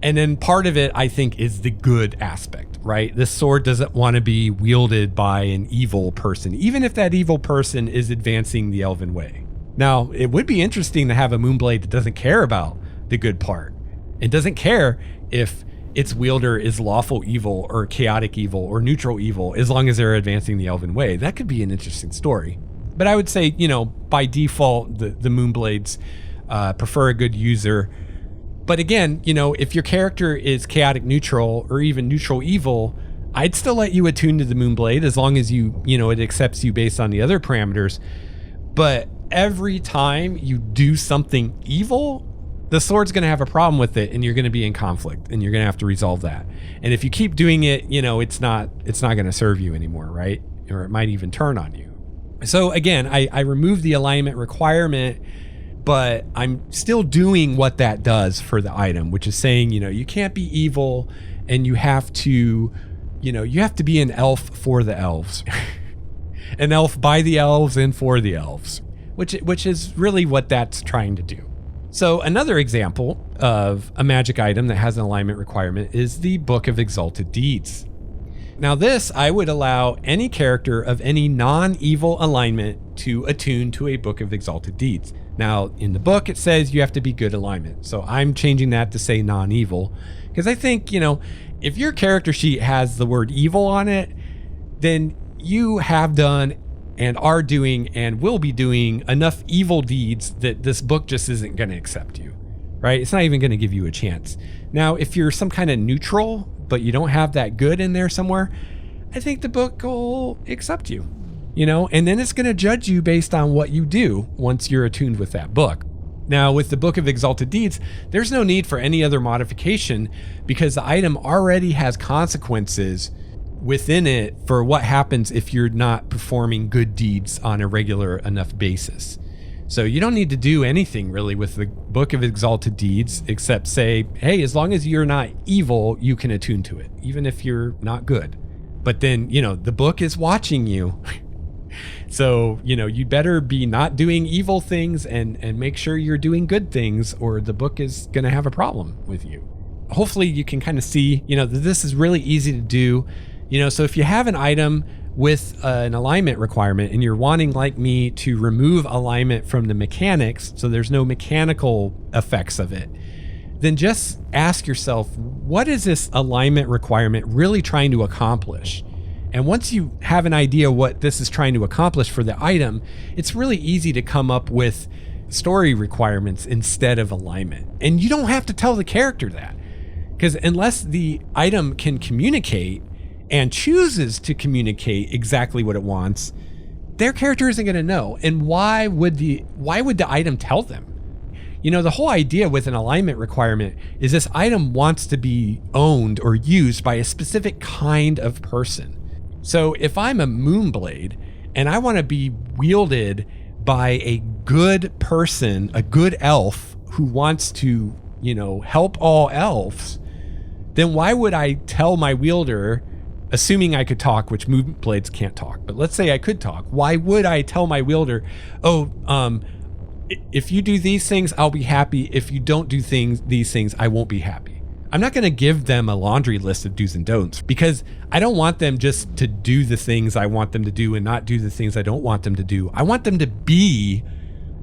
And then part of it, I think, is the good aspect, right? This sword doesn't want to be wielded by an evil person, even if that evil person is advancing the elven way. Now, it would be interesting to have a Moonblade that doesn't care about the good part. It doesn't care if its wielder is lawful evil or chaotic evil or neutral evil, as long as they're advancing the elven way. That could be an interesting story. But I would say, by default, the Moonblades prefer a good user. But again, if your character is chaotic neutral or even neutral evil, I'd still let you attune to the Moonblade as long as it accepts you based on the other parameters. But every time you do something evil, the sword's going to have a problem with it, and you're going to be in conflict, and you're going to have to resolve that. And if you keep doing it, it's not going to serve you anymore, right? Or it might even turn on you. So again, I removed the alignment requirement, but I'm still doing what that does for the item, which is saying, you can't be evil, and you have to be an elf for the elves. An elf by the elves and for the elves, which is really what that's trying to do. So another example of a magic item that has an alignment requirement is the Book of Exalted Deeds. Now this, I would allow any character of any non-evil alignment to attune to a Book of Exalted Deeds. Now in the book, it says you have to be good alignment. So I'm changing that to say non-evil, because I think, if your character sheet has the word evil on it, then you have done and are doing and will be doing enough evil deeds that this book just isn't going to accept you, right? It's not even going to give you a chance. Now, if you're some kind of neutral, but you don't have that good in there somewhere, I think the book will accept you, and then it's going to judge you based on what you do once you're attuned with that book. Now, with the Book of Exalted Deeds, there's no need for any other modification because the item already has consequences within it for what happens if you're not performing good deeds on a regular enough basis. So you don't need to do anything really with the Book of Exalted Deeds except say, hey, as long as you're not evil, you can attune to it, even if you're not good. But then, the book is watching you. So, you better be not doing evil things and make sure you're doing good things, or the book is going to have a problem with you. Hopefully you can kind of see, that this is really easy to do. So if you have an item with an alignment requirement and you're wanting, like me, to remove alignment from the mechanics so there's no mechanical effects of it, then just ask yourself, what is this alignment requirement really trying to accomplish? And once you have an idea what this is trying to accomplish for the item, it's really easy to come up with story requirements instead of alignment. And you don't have to tell the character that, because unless the item can communicate and chooses to communicate exactly what it wants, their character isn't going to know. And why would the item tell them? The whole idea with an alignment requirement is this item wants to be owned or used by a specific kind of person. So if I'm a Moonblade and I want to be wielded by a good person, a good elf who wants to, help all elves, then why would I tell my wielder, assuming I could talk, which movement blades can't talk, but let's say I could talk, why would I tell my wielder, if you do these things, I'll be happy. If you don't do these things, I won't be happy. I'm not going to give them a laundry list of do's and don'ts, because I don't want them just to do the things I want them to do and not do the things I don't want them to do. I want them to be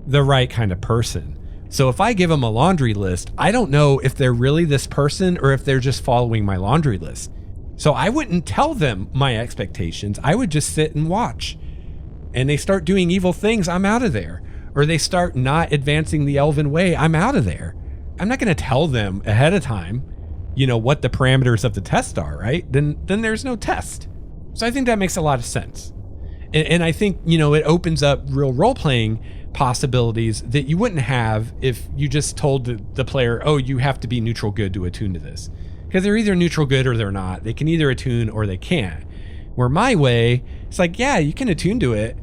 the right kind of person. So if I give them a laundry list, I don't know if they're really this person or if they're just following my laundry list. So I wouldn't tell them my expectations. I would just sit and watch. And they start doing evil things, I'm out of there. Or they start not advancing the elven way, I'm out of there. I'm not going to tell them ahead of time, what the parameters of the test are, right? Then there's no test. So I think that makes a lot of sense. And I think, it opens up real role-playing possibilities that you wouldn't have if you just told the player, oh, you have to be neutral good to attune to this. Because they're either neutral good or they're not. They can either attune or they can't. Where my way, it's like, yeah, you can attune to it,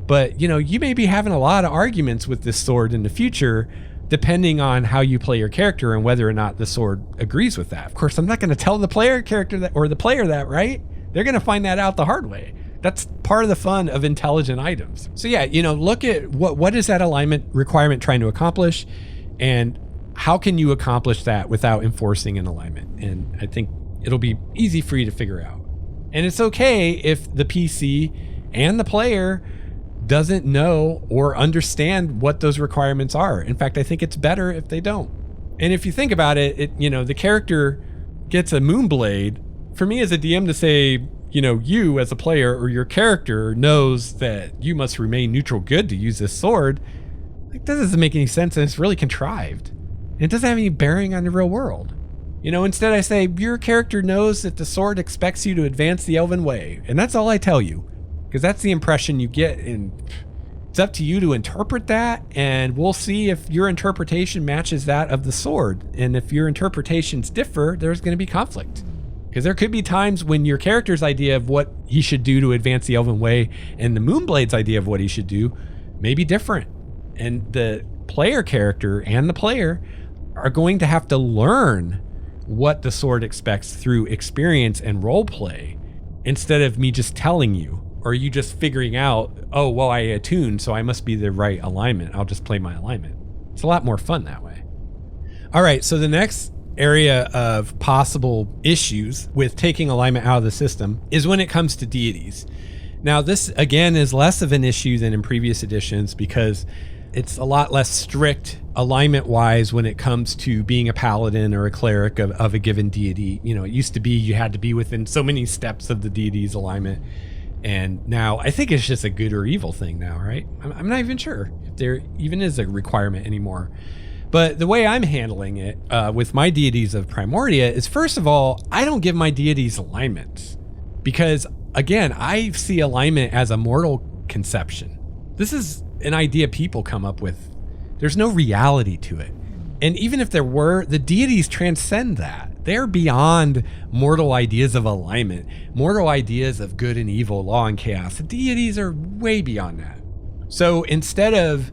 but you may be having a lot of arguments with this sword in the future, depending on how you play your character and whether or not the sword agrees with that. Of course, I'm not going to tell the player character that, or the player that, right? They're going to find that out the hard way. That's part of the fun of intelligent items. So yeah, look at what is that alignment requirement trying to accomplish, and how can you accomplish that without enforcing an alignment? And I think it'll be easy for you to figure out. And it's okay if the PC and the player doesn't know or understand what those requirements are. In fact, I think it's better if they don't. And if you think about it, the character gets a Moonblade. For me as a DM to say, you as a player or your character knows that you must remain neutral good to use this sword, that doesn't make any sense, and it's really contrived. And it doesn't have any bearing on the real world. Instead I say, your character knows that the sword expects you to advance the elven way. And that's all I tell you. Because that's the impression you get, and it's up to you to interpret that, and we'll see if your interpretation matches that of the sword. And if your interpretations differ, there's going to be conflict. Because there could be times when your character's idea of what he should do to advance the elven way and the Moonblade's idea of what he should do may be different. And the player character and the player are going to have to learn what the sword expects through experience and role play, instead of me just telling you. Or you just figuring out, oh, well, I attuned, so I must be the right alignment. I'll just play my alignment. It's a lot more fun that way. All right, so the next area of possible issues with taking alignment out of the system is when it comes to deities. Now, this, again, is less of an issue than in previous editions because it's a lot less strict alignment-wise when it comes to being a paladin or a cleric of a given deity. It used to be you had to be within so many steps of the deity's alignment. And now I think it's just a good or evil thing now, right? I'm not even sure if there even is a requirement anymore. But the way I'm handling it with my deities of Primordia is, first of all, I don't give my deities alignments. Because, again, I see alignment as a mortal conception. This is an idea people come up with. There's no reality to it. And even if there were, the deities transcend that. They're beyond mortal ideas of alignment, mortal ideas of good and evil, law and chaos. The deities are way beyond that. So instead of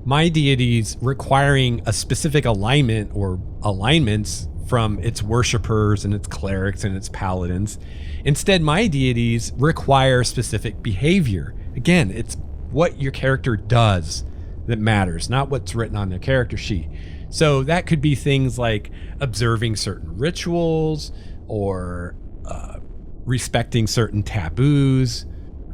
my deities requiring a specific alignment or alignments from its worshipers and its clerics and its paladins, instead my deities require specific behavior. Again, it's what your character does that matters, not what's written on their character sheet. So that could be things like observing certain rituals or respecting certain taboos,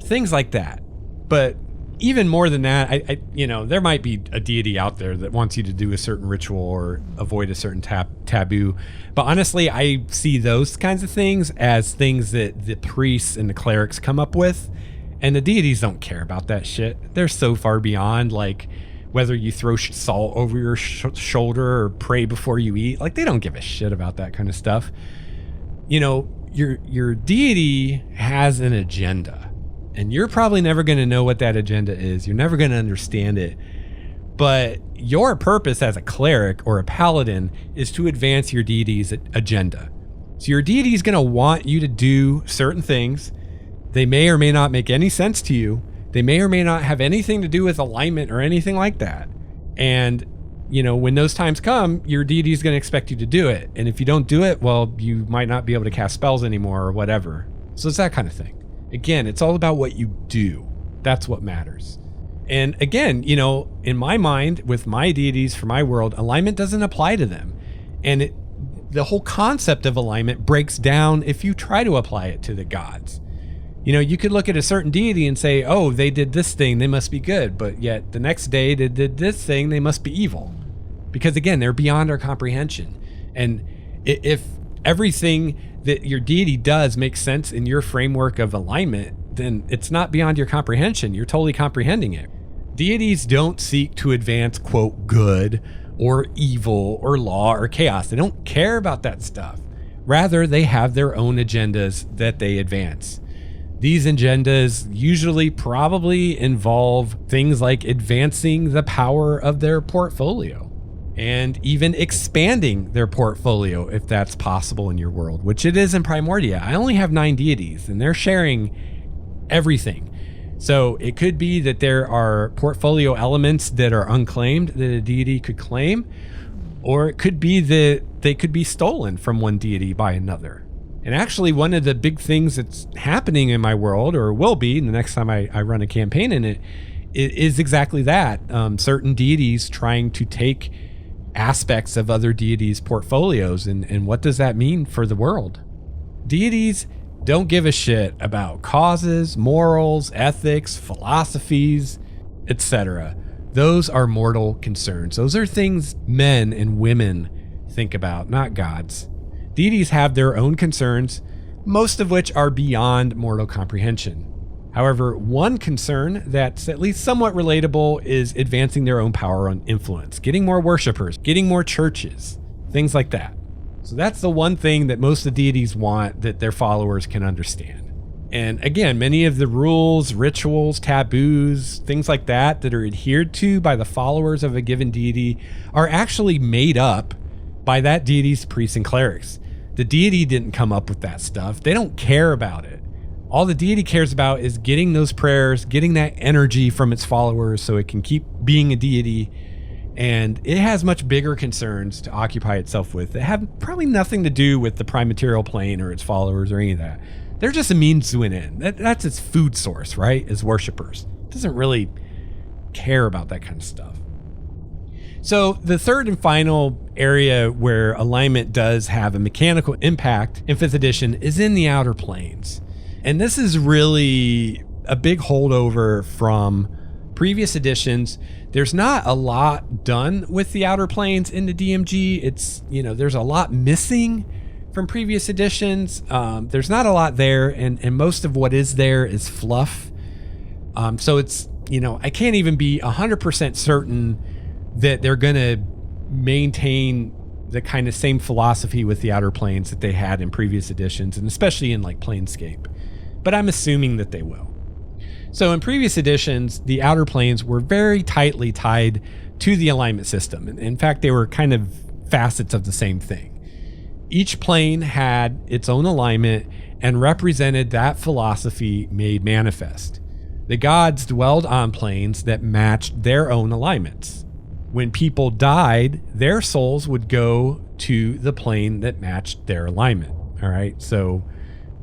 things like that. But even more than that, I there might be a deity out there that wants you to do a certain ritual or avoid a certain taboo. But honestly, I see those kinds of things as things that the priests and the clerics come up with, and the deities don't care about that shit. They're so far beyond, like, whether you throw salt over your shoulder or pray before you eat. Like, they don't give a shit about that kind of stuff. Your deity has an agenda, and you're probably never going to know what that agenda is. You're never going to understand it. But your purpose as a cleric or a paladin is to advance your deity's agenda. So your deity is going to want you to do certain things. They may or may not make any sense to you. They may or may not have anything to do with alignment or anything like that. And, when those times come, your deity is going to expect you to do it. And if you don't do it, well, you might not be able to cast spells anymore or whatever. So it's that kind of thing. Again, it's all about what you do. That's what matters. And again, in my mind, with my deities for my world, alignment doesn't apply to them. And the whole concept of alignment breaks down if you try to apply it to the gods. You could look at a certain deity and say, oh, they did this thing, they must be good. But yet the next day they did this thing, they must be evil. Because again, they're beyond our comprehension. And if everything that your deity does makes sense in your framework of alignment, then it's not beyond your comprehension. You're totally comprehending it. Deities don't seek to advance, quote, good or evil or law or chaos. They don't care about that stuff. Rather, they have their own agendas that they advance. These agendas usually probably involve things like advancing the power of their portfolio and even expanding their portfolio if that's possible in your world, which it is in Primordia. I only have 9 deities and they're sharing everything. So it could be that there are portfolio elements that are unclaimed that a deity could claim, or it could be that they could be stolen from one deity by another. And actually, one of the big things that's happening in my world, or will be the next time I run a campaign in it, is exactly that. Certain deities trying to take aspects of other deities' portfolios. And what does that mean for the world? Deities don't give a shit about causes, morals, ethics, philosophies, etc. Those are mortal concerns. Those are things men and women think about, not gods. Deities have their own concerns, most of which are beyond mortal comprehension. However, one concern that's at least somewhat relatable is advancing their own power and influence, getting more worshipers, getting more churches, things like that. So that's the one thing that most of the deities want that their followers can understand. And again, many of the rules, rituals, taboos, things like that that are adhered to by the followers of a given deity are actually made up by that deity's priests and clerics. The deity didn't come up with that stuff. They don't care about it. All the deity cares about is getting those prayers, getting that energy from its followers so it can keep being a deity. And it has much bigger concerns to occupy itself with that have probably nothing to do with the prime material plane or its followers or any of that. They're just a means to an end. That's its food source, right? As worshipers. It doesn't really care about that kind of stuff. So the third and final area where alignment does have a mechanical impact in 5th edition is in the outer planes. And this is really a big holdover from previous editions. There's not a lot done with the outer planes in the DMG. It's, there's a lot missing from previous editions. There's not a lot there, and most of what is there is fluff. So it's, I can't even be 100% certain that they're going to maintain the kind of same philosophy with the outer planes that they had in previous editions, and especially in like Planescape. But I'm assuming that they will. So in previous editions, the outer planes were very tightly tied to the alignment system. In fact, they were kind of facets of the same thing. Each plane had its own alignment and represented that philosophy made manifest. The gods dwelled on planes that matched their own alignments. When people died, their souls would go to the plane that matched their alignment. All right. So,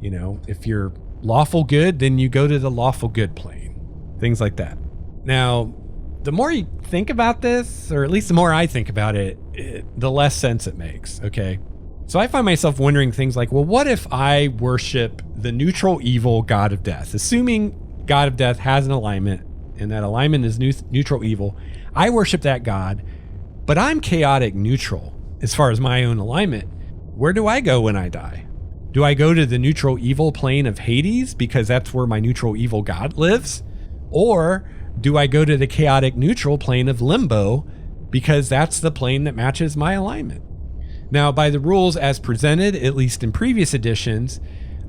if you're lawful good, then you go to the lawful good plane. Things like that. Now, the more you think about this, or at least the more I think about it, the less sense it makes. Okay. So I find myself wondering things like, well, what if I worship the neutral evil god of death? Assuming god of death has an alignment, and that alignment is neutral evil. I worship that god, but I'm chaotic neutral as far as my own alignment. Where do I go when I die? Do I go to the neutral evil plane of Hades because that's where my neutral evil god lives? Or do I go to the chaotic neutral plane of Limbo because that's the plane that matches my alignment? Now, by the rules as presented, at least in previous editions,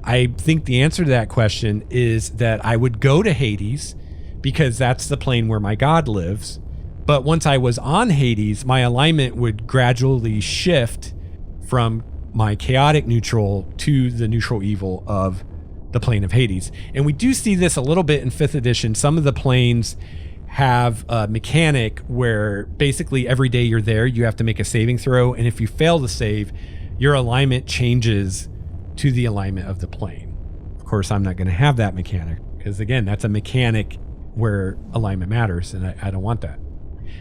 I think the answer to that question is that I would go to Hades because that's the plane where my god lives. But once I was on Hades, my alignment would gradually shift from my chaotic neutral to the neutral evil of the plane of Hades. And we do see this a little bit in 5th edition. Some of the planes have a mechanic where basically every day you're there, you have to make a saving throw. And if you fail to save, your alignment changes to the alignment of the plane. Of course, I'm not going to have that mechanic because, again, that's a mechanic where alignment matters, and I don't want that.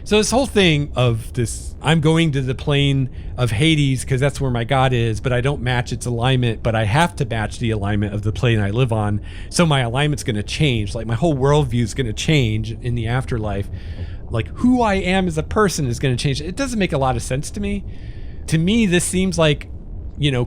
So this whole thing of this, I'm going to the plane of Hades because that's where my god is, but I don't match its alignment, but I have to match the alignment of the plane I live on. So my alignment's going to change. Like my whole worldview is going to change in the afterlife. Like who I am as a person is going to change. It doesn't make a lot of sense to me. To me, this seems like,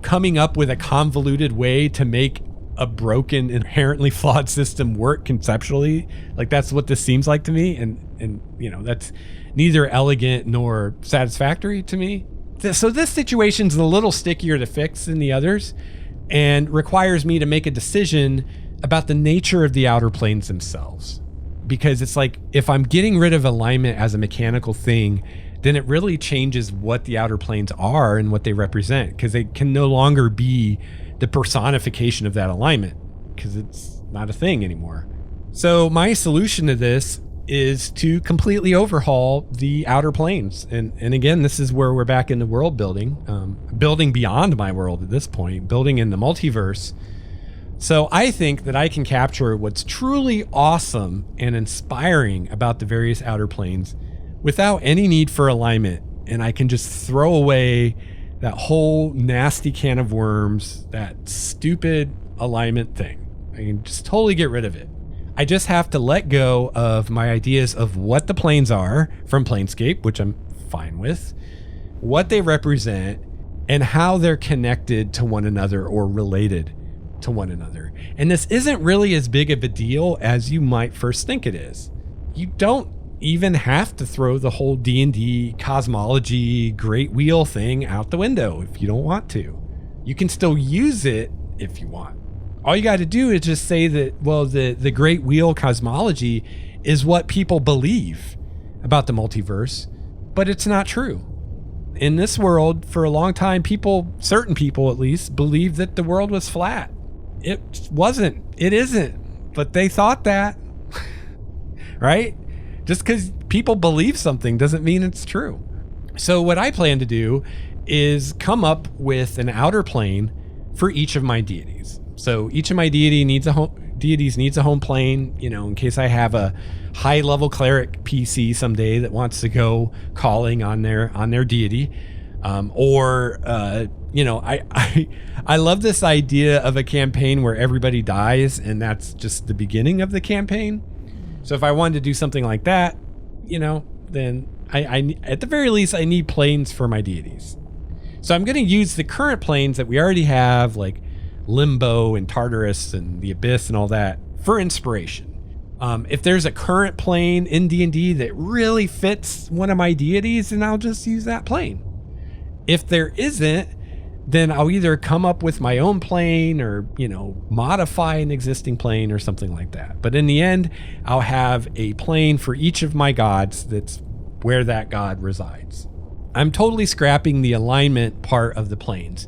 coming up with a convoluted way to make a broken, inherently flawed system work conceptually. Like that's what this seems like to me. And that's neither elegant nor satisfactory to me. So this situation's a little stickier to fix than the others and requires me to make a decision about the nature of the outer planes themselves. Because it's like, if I'm getting rid of alignment as a mechanical thing, then it really changes what the outer planes are and what they represent, because they can no longer be the personification of that alignment because it's not a thing anymore. So my solution to this is to completely overhaul the outer planes. And again, this is where we're back in the world building, building beyond my world at this point, building in the multiverse. So I think that I can capture what's truly awesome and inspiring about the various outer planes without any need for alignment. And I can just throw away that whole nasty can of worms, that stupid alignment thing. I can just totally get rid of it. I just have to let go of my ideas of what the planes are from Planescape, which I'm fine with, what they represent, and how they're connected to one another or related to one another. And this isn't really as big of a deal as you might first think it is. You don't even have to throw the whole D&D cosmology great wheel thing out the window if you don't want to. You can still use it if you want. All you got to do is just say that, well, the great wheel cosmology is what people believe about the multiverse, but it's not true. In this world, for a long time, certain people at least, believed that the world was flat. It wasn't. It isn't. But they thought that, right? Just because people believe something doesn't mean it's true. So what I plan to do is come up with an outer plane for each of my deities. So each of my deities needs a home plane, in case I have a high level cleric PC someday that wants to go calling on their deity. I love this idea of a campaign where everybody dies and that's just the beginning of the campaign. So if I wanted to do something like that, then I at the very least, I need planes for my deities. So I'm going to use the current planes that we already have, like Limbo and Tartarus and the Abyss and all that, for inspiration. If there's a current plane in D&D that really fits one of my deities, then I'll just use that plane. If there isn't, then I'll either come up with my own plane or, modify an existing plane or something like that. But in the end, I'll have a plane for each of my gods that's where that god resides. I'm totally scrapping the alignment part of the planes.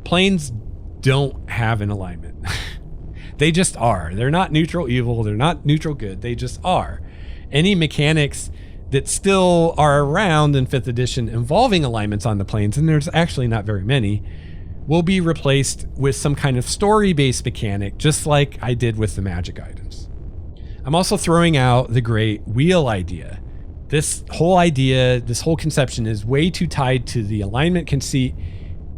Planes don't have an alignment. They just are. They're not neutral evil. They're not neutral good. They just are. Any mechanics that still are around in 5th edition involving alignments on the planes, and there's actually not very many, will be replaced with some kind of story-based mechanic, just like I did with the magic items. I'm also throwing out the great wheel idea. This whole conception is way too tied to the alignment conceit,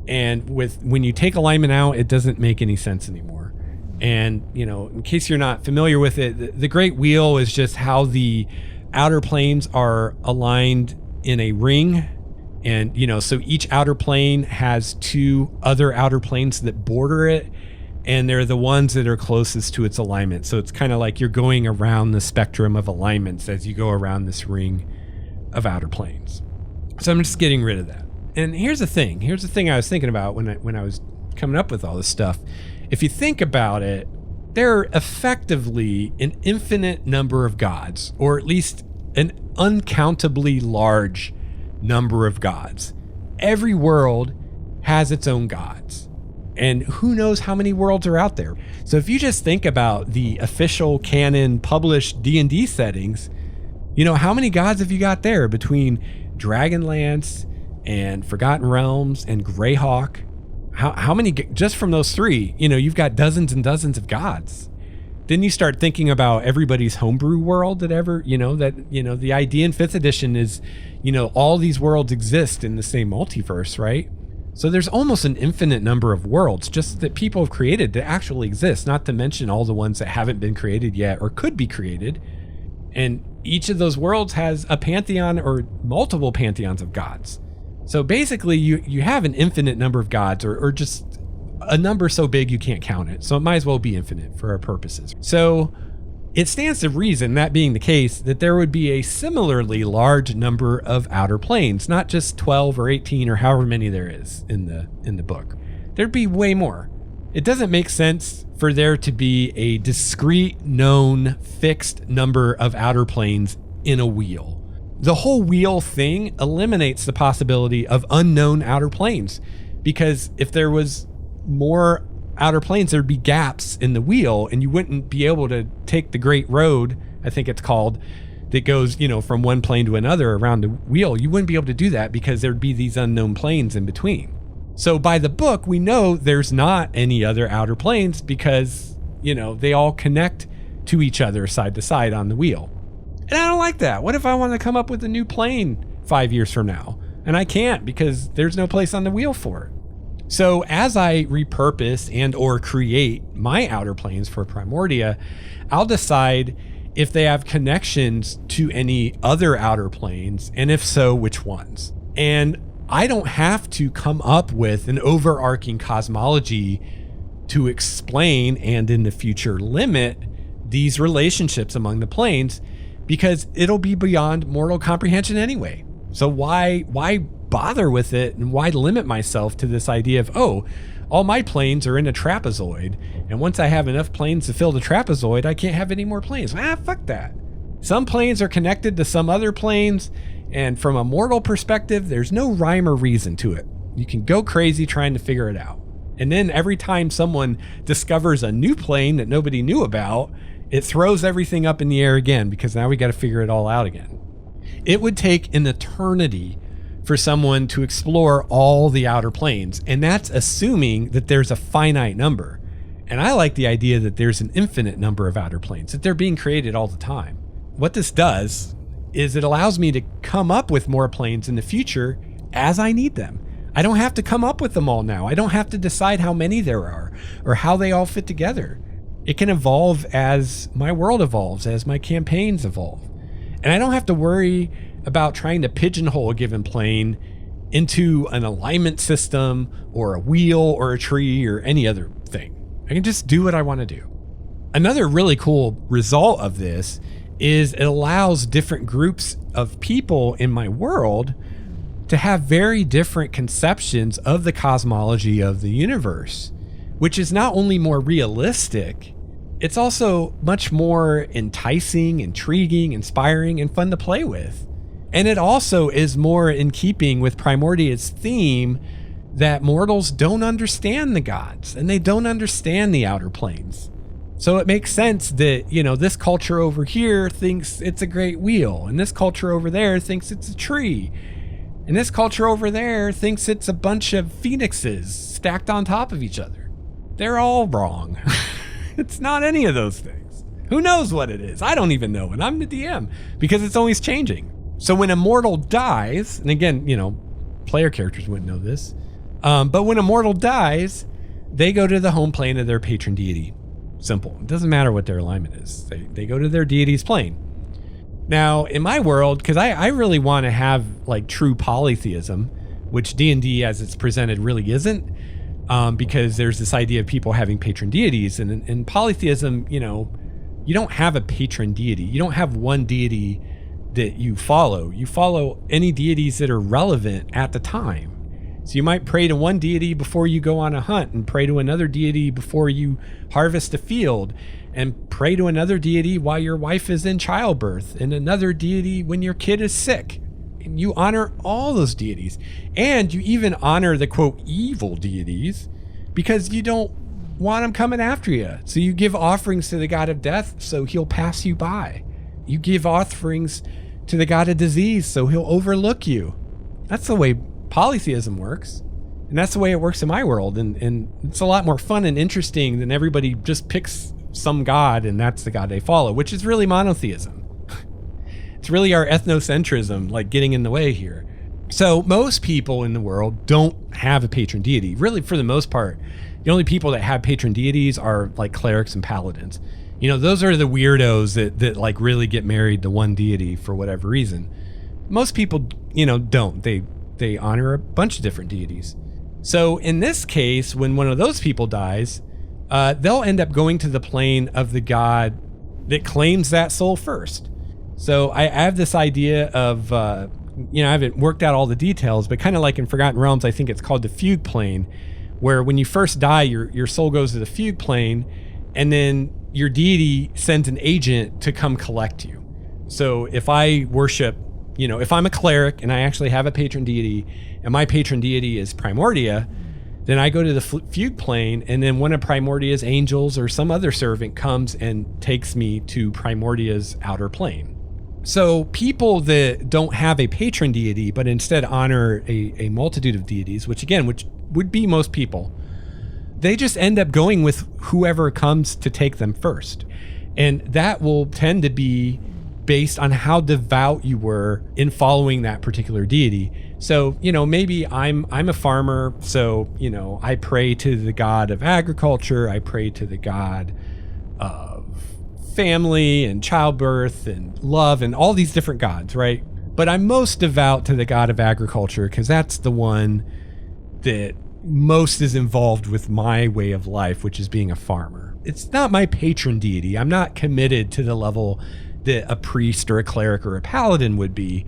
and when you take alignment out, it doesn't make any sense anymore. And, in case you're not familiar with it, the great wheel is just how the outer planes are aligned in a ring, and so each outer plane has two other outer planes that border it, and they're the ones that are closest to its alignment. So it's kind of like you're going around the spectrum of alignments as you go around this ring of outer planes. So I'm just getting rid of that. And here's the thing I was thinking about when I was coming up with all this stuff. If you think about it, there are effectively an infinite number of gods, or at least an uncountably large number of gods. Every world has its own gods. And who knows how many worlds are out there. So if you just think about the official canon published D&D settings, how many gods have you got there between Dragonlance and Forgotten Realms and Greyhawk? How many, just from those three, you've got dozens and dozens of gods. Then you start thinking about everybody's homebrew world the idea in 5th edition is, all these worlds exist in the same multiverse, right? So there's almost an infinite number of worlds just that people have created that actually exist, not to mention all the ones that haven't been created yet or could be created. And each of those worlds has a pantheon or multiple pantheons of gods. So basically you have an infinite number of gods or just a number so big you can't count it. So it might as well be infinite for our purposes. So it stands to reason, that being the case, that there would be a similarly large number of outer planes, not just 12 or 18 or however many there is in the book. There'd be way more. It doesn't make sense for there to be a discrete, known, fixed number of outer planes in a wheel. The whole wheel thing eliminates the possibility of unknown outer planes, because if there was more outer planes, there'd be gaps in the wheel and you wouldn't be able to take the Great Road, I think it's called, that goes, from one plane to another around the wheel. You wouldn't be able to do that because there'd be these unknown planes in between. So by the book, we know there's not any other outer planes because, they all connect to each other side to side on the wheel. And I don't like that. What if I want to come up with a new plane 5 years from now? And I can't because there's no place on the wheel for it. So as I repurpose and or create my outer planes for Primordia, I'll decide if they have connections to any other outer planes, and if so, which ones. And I don't have to come up with an overarching cosmology to explain and in the future limit these relationships among the planes, because it'll be beyond mortal comprehension anyway. So why bother with it, and why limit myself to this idea of, all my planes are in a trapezoid, and once I have enough planes to fill the trapezoid, I can't have any more planes. Fuck that. Some planes are connected to some other planes, and from a mortal perspective, there's no rhyme or reason to it. You can go crazy trying to figure it out. And then every time someone discovers a new plane that nobody knew about, it throws everything up in the air again, because now we got to figure it all out again. It would take an eternity for someone to explore all the outer planes, and that's assuming that there's a finite number. And I like the idea that there's an infinite number of outer planes, that they're being created all the time. What this does is it allows me to come up with more planes in the future as I need them. I don't have to come up with them all now. I don't have to decide how many there are or how they all fit together. It can evolve as my world evolves, as my campaigns evolve. And I don't have to worry about trying to pigeonhole a given plane into an alignment system or a wheel or a tree or any other thing. I can just do what I want to do. Another really cool result of this is it allows different groups of people in my world to have very different conceptions of the cosmology of the universe, which is not only more realistic, it's also much more enticing, intriguing, inspiring, and fun to play with. And it also is more in keeping with Primordia's theme that mortals don't understand the gods and they don't understand the outer planes. So it makes sense that, this culture over here thinks it's a great wheel, and this culture over there thinks it's a tree, and this culture over there thinks it's a bunch of phoenixes stacked on top of each other. They're all wrong. It's not any of those things. Who knows what it is? I don't even know, and I'm the DM, because it's always changing. So when a mortal dies, and again, player characters wouldn't know this, but when a mortal dies, they go to the home plane of their patron deity. Simple. It doesn't matter what their alignment is. They go to their deity's plane. Now, in my world, because I really want to have true polytheism, which D&D as it's presented really isn't, because there's this idea of people having patron deities, and in polytheism, you don't have a patron deity. You don't have one deity that you follow. You follow any deities that are relevant at the time. So you might pray to one deity before you go on a hunt, and pray to another deity before you harvest a field, and pray to another deity while your wife is in childbirth, and another deity when your kid is sick. And you honor all those deities. And you even honor the quote evil deities because you don't want him coming after you. So you give offerings to the god of death so he'll pass you by. You give offerings to the god of disease so he'll overlook you. That's the way polytheism works. And that's the way it works in my world. And it's a lot more fun and interesting than everybody just picks some god and that's the god they follow, which is really monotheism. It's really our ethnocentrism, like, getting in the way here. So most people in the world don't have a patron deity. Really, for the most part, the only people that have patron deities are like clerics and paladins. You know, those are the weirdos that like really get married to one deity for whatever reason. Most people, you know, don't. They honor a bunch of different deities. So in this case, when one of those people dies, they'll end up going to the plane of the god that claims that soul first. So I have this idea of, you know, I haven't worked out all the details, but kind of like in Forgotten Realms, I think it's called the fugue plane, where when you first die, your soul goes to the fugue plane, and then your deity sends an agent to come collect you. So if I worship, you know, if I'm a cleric and I actually have a patron deity, and my patron deity is Primordia, then I go to the fugue plane, and then one of Primordia's angels or some other servant comes and takes me to Primordia's outer plane. So people that don't have a patron deity, but instead honor a multitude of deities, which would be most people, they just end up going with whoever comes to take them first. And that will tend to be based on how devout you were in following that particular deity. So, you know, maybe I'm a farmer, so, you know, I pray to the god of agriculture, I pray to the god of family and childbirth and love and all these different gods, right? But I'm most devout to the god of agriculture because that's the one that most is involved with my way of life, which is being a farmer. It's not my patron deity. I'm not committed to the level that a priest or a cleric or a paladin would be,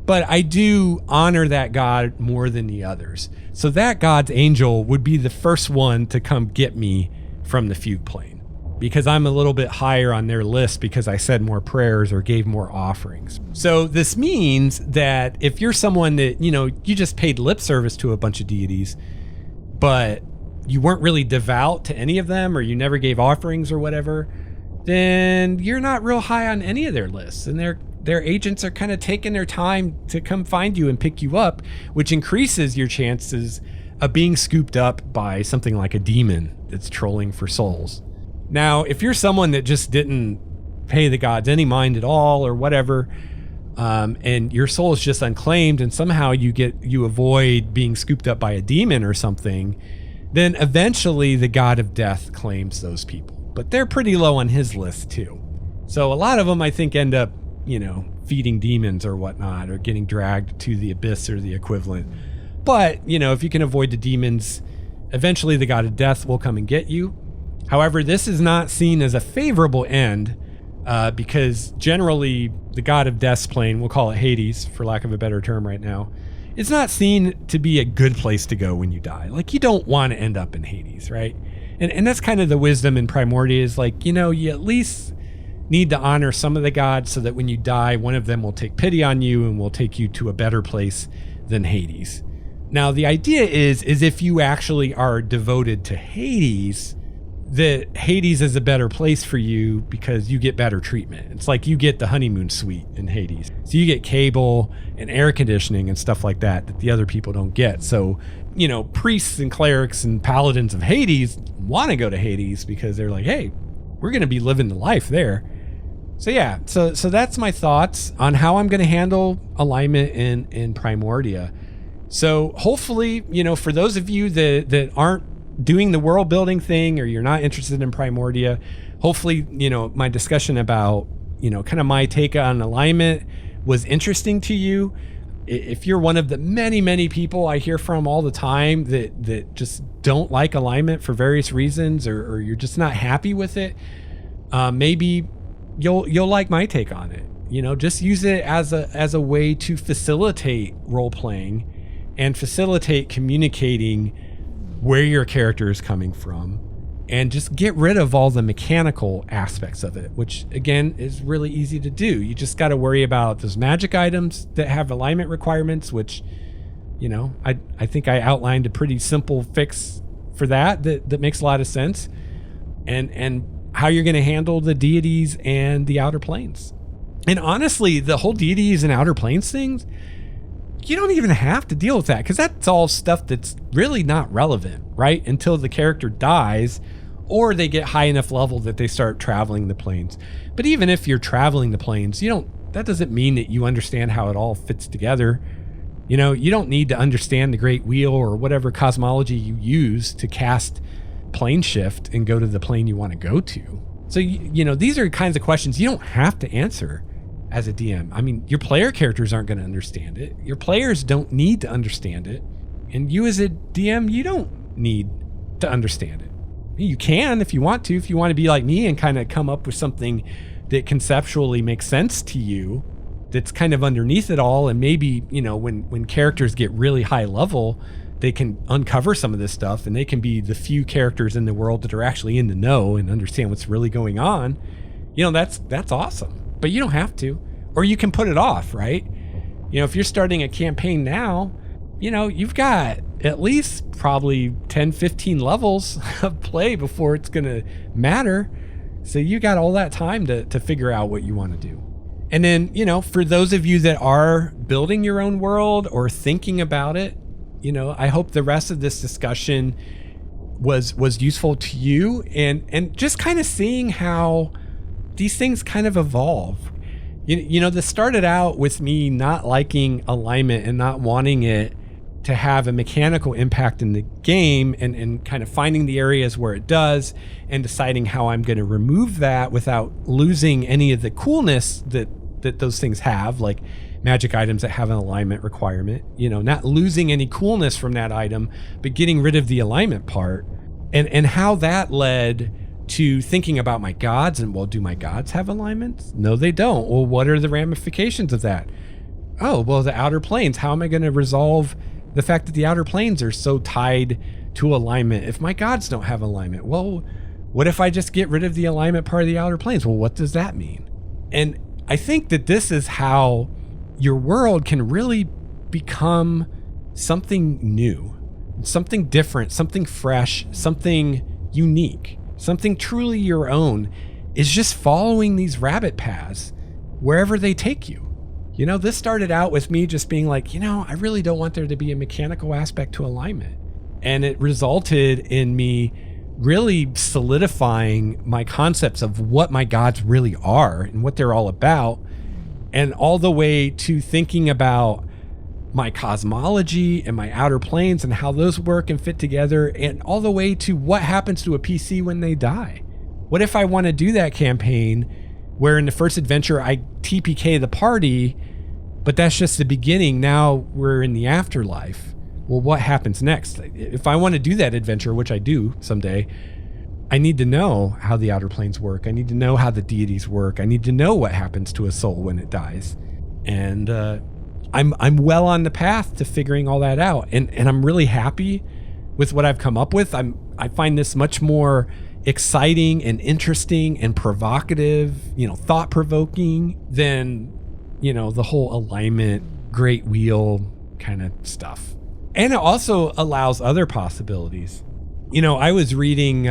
but I do honor that god more than the others. So that god's angel would be the first one to come get me from the fugue plane, because I'm a little bit higher on their list because I said more prayers or gave more offerings. So this means that if you're someone that, you know, you just paid lip service to a bunch of deities, but you weren't really devout to any of them, or you never gave offerings or whatever, then you're not real high on any of their lists. And their agents are kind of taking their time to come find you and pick you up, which increases your chances of being scooped up by something like a demon that's trolling for souls. Now, if you're someone that just didn't pay the gods any mind at all or whatever, and your soul is just unclaimed and somehow you avoid being scooped up by a demon or something, then eventually the god of death claims those people. But they're pretty low on his list too. So a lot of them, I think, end up, you know, feeding demons or whatnot, or getting dragged to the abyss or the equivalent. But, you know, if you can avoid the demons, eventually the god of death will come and get you. However, this is not seen as a favorable end, because generally the god of death's plane, we'll call it Hades for lack of a better term right now, it's not seen to be a good place to go when you die. Like, you don't want to end up in Hades, right? And that's kind of the wisdom in Primordia, is like, you know, you at least need to honor some of the gods so that when you die, one of them will take pity on you and will take you to a better place than Hades. Now, the idea is if you actually are devoted to Hades, that Hades is a better place for you because you get better treatment. It's like you get the honeymoon suite in Hades. So you get cable and air conditioning and stuff like that the other people don't get. So, you know, priests and clerics and paladins of Hades want to go to Hades because they're like, hey, we're going to be living the life there. So yeah, so that's my thoughts on how I'm going to handle alignment in Primordia. So hopefully, you know, for those of you that aren't doing the world building thing, or you're not interested in Primordia, hopefully, you know, my discussion about, you know, kind of my take on alignment was interesting to you. If you're one of the many people I hear from all the time that just don't like alignment for various reasons, or you're just not happy with it, maybe you'll like my take on it. You know, just use it as a way to facilitate role playing and facilitate communicating where your character is coming from, and just get rid of all the mechanical aspects of it, which again is really easy to do. You just got to worry about those magic items that have alignment requirements, which, you know, I think I outlined a pretty simple fix for that makes a lot of sense, and how you're going to handle the deities and the outer planes. And honestly, the whole deities and outer planes things, you don't even have to deal with that, because that's all stuff that's really not relevant, right? Until the character dies or they get high enough level that they start traveling the planes. But even if you're traveling the planes, that doesn't mean that you understand how it all fits together. You don't need to understand the Great Wheel or whatever cosmology you use to cast plane shift and go to the plane you want to go to. So, these are kinds of questions you don't have to answer as a DM. I mean, your player characters aren't going to understand it. Your players don't need to understand it. And you as a DM, you don't need to understand it. You can if you want to. If you want to be like me and kind of come up with something that conceptually makes sense to you, that's kind of underneath it all, and maybe, when characters get really high level, they can uncover some of this stuff, and they can be the few characters in the world that are actually in the know and understand what's really going on. That's awesome. But you don't have to, or you can put it off, right? If you're starting a campaign now, you've got at least probably 10, 15 levels of play before it's going to matter. So you got all that time to figure out what you want to do. And then, for those of you that are building your own world or thinking about it, I hope the rest of this discussion was useful to you, and just kind of seeing how these things kind of evolve. This started out with me not liking alignment and not wanting it to have a mechanical impact in the game, and kind of finding the areas where it does and deciding how I'm going to remove that without losing any of the coolness that those things have, like magic items that have an alignment requirement, not losing any coolness from that item, but getting rid of the alignment part, and how that led to thinking about my gods. And, well, do my gods have alignments? No, they don't. Well, what are the ramifications of that? Oh, well, the outer planes, how am I going to resolve the fact that the outer planes are so tied to alignment if my gods don't have alignment? Well, what if I just get rid of the alignment part of the outer planes? Well, what does that mean? And I think that this is how your world can really become something new, something different, something fresh, something unique, something truly your own, is just following these rabbit paths wherever they take you. This started out with me just being like, I really don't want there to be a mechanical aspect to alignment. And it resulted in me really solidifying my concepts of what my gods really are and what they're all about, and all the way to thinking about my cosmology and my outer planes and how those work and fit together, and all the way to what happens to a PC when they die. What if I want to do that campaign where in the first adventure I TPK the party, but that's just the beginning? Now we're in the afterlife. Well, what happens next? If I want to do that adventure, which I do someday, I need to know how the outer planes work. I need to know how the deities work. I need to know what happens to a soul when it dies. And I'm well on the path to figuring all that out. And I'm really happy with what I've come up with. I find this much more exciting and interesting and provocative, thought-provoking than, the whole alignment, Great Wheel kind of stuff. And it also allows other possibilities. I was reading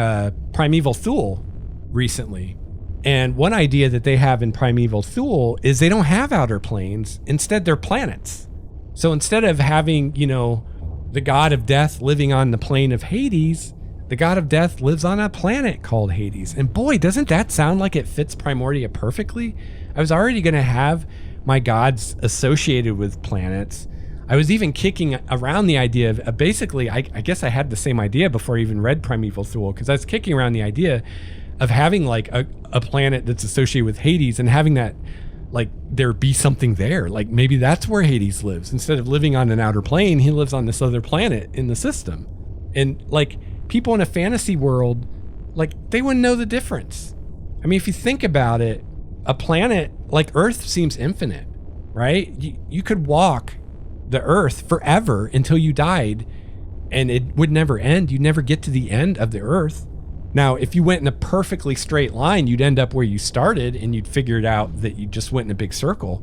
Primeval Thule recently, and one idea that they have in Primeval Thule is they don't have outer planes. Instead, they're planets. So instead of having, the god of death living on the plane of Hades, the god of death lives on a planet called Hades. And boy, doesn't that sound like it fits Primordia perfectly? I was already going to have my gods associated with planets. I was even kicking around the idea of basically, I guess I had the same idea before I even read Primeval Thule, because I was kicking around the idea of having like a planet that's associated with Hades, and having that, like, there be something there. Like maybe that's where Hades lives. Instead of living on an outer plane, he lives on this other planet in the system. And like people in a fantasy world, like they wouldn't know the difference. I mean, if you think about it, a planet like Earth seems infinite, right? You could walk the Earth forever until you died, and it would never end. You'd never get to the end of the Earth. Now, if you went in a perfectly straight line, you'd end up where you started, and you'd figure it out that you just went in a big circle.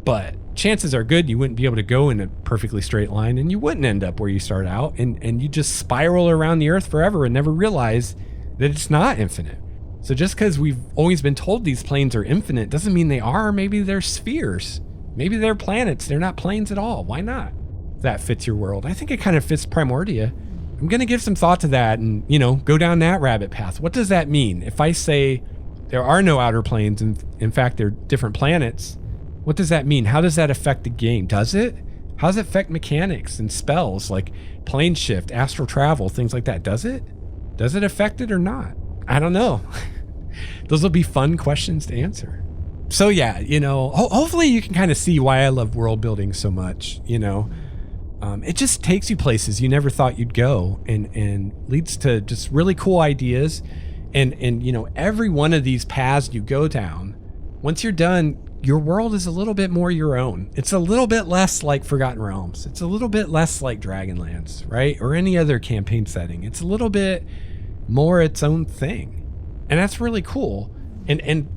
But chances are good you wouldn't be able to go in a perfectly straight line, and you wouldn't end up where you start out, and you just spiral around the earth forever and never realize that it's not infinite. So just because we've always been told these planes are infinite doesn't mean they are. Maybe they're spheres. Maybe they're planets. They're not planes at all. Why not? That fits your world. I think it kind of fits Primordia. I'm going to give some thought to that and, go down that rabbit path. What does that mean? If I say there are no outer planes, and in fact, they're different planets, what does that mean? How does that affect the game? Does it? How does it affect mechanics and spells like plane shift, astral travel, things like that? Does it? Does it affect it or not? I don't know. Those will be fun questions to answer. So yeah, hopefully you can kind of see why I love world building so much. It just takes you places you never thought you'd go, and leads to just really cool ideas. And every one of these paths you go down, once you're done, your world is a little bit more your own. It's a little bit less like Forgotten Realms. It's a little bit less like Dragonlance, right? Or any other campaign setting. It's a little bit more its own thing. And that's really cool. And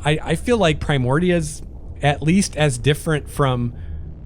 I feel like Primordia's at least as different from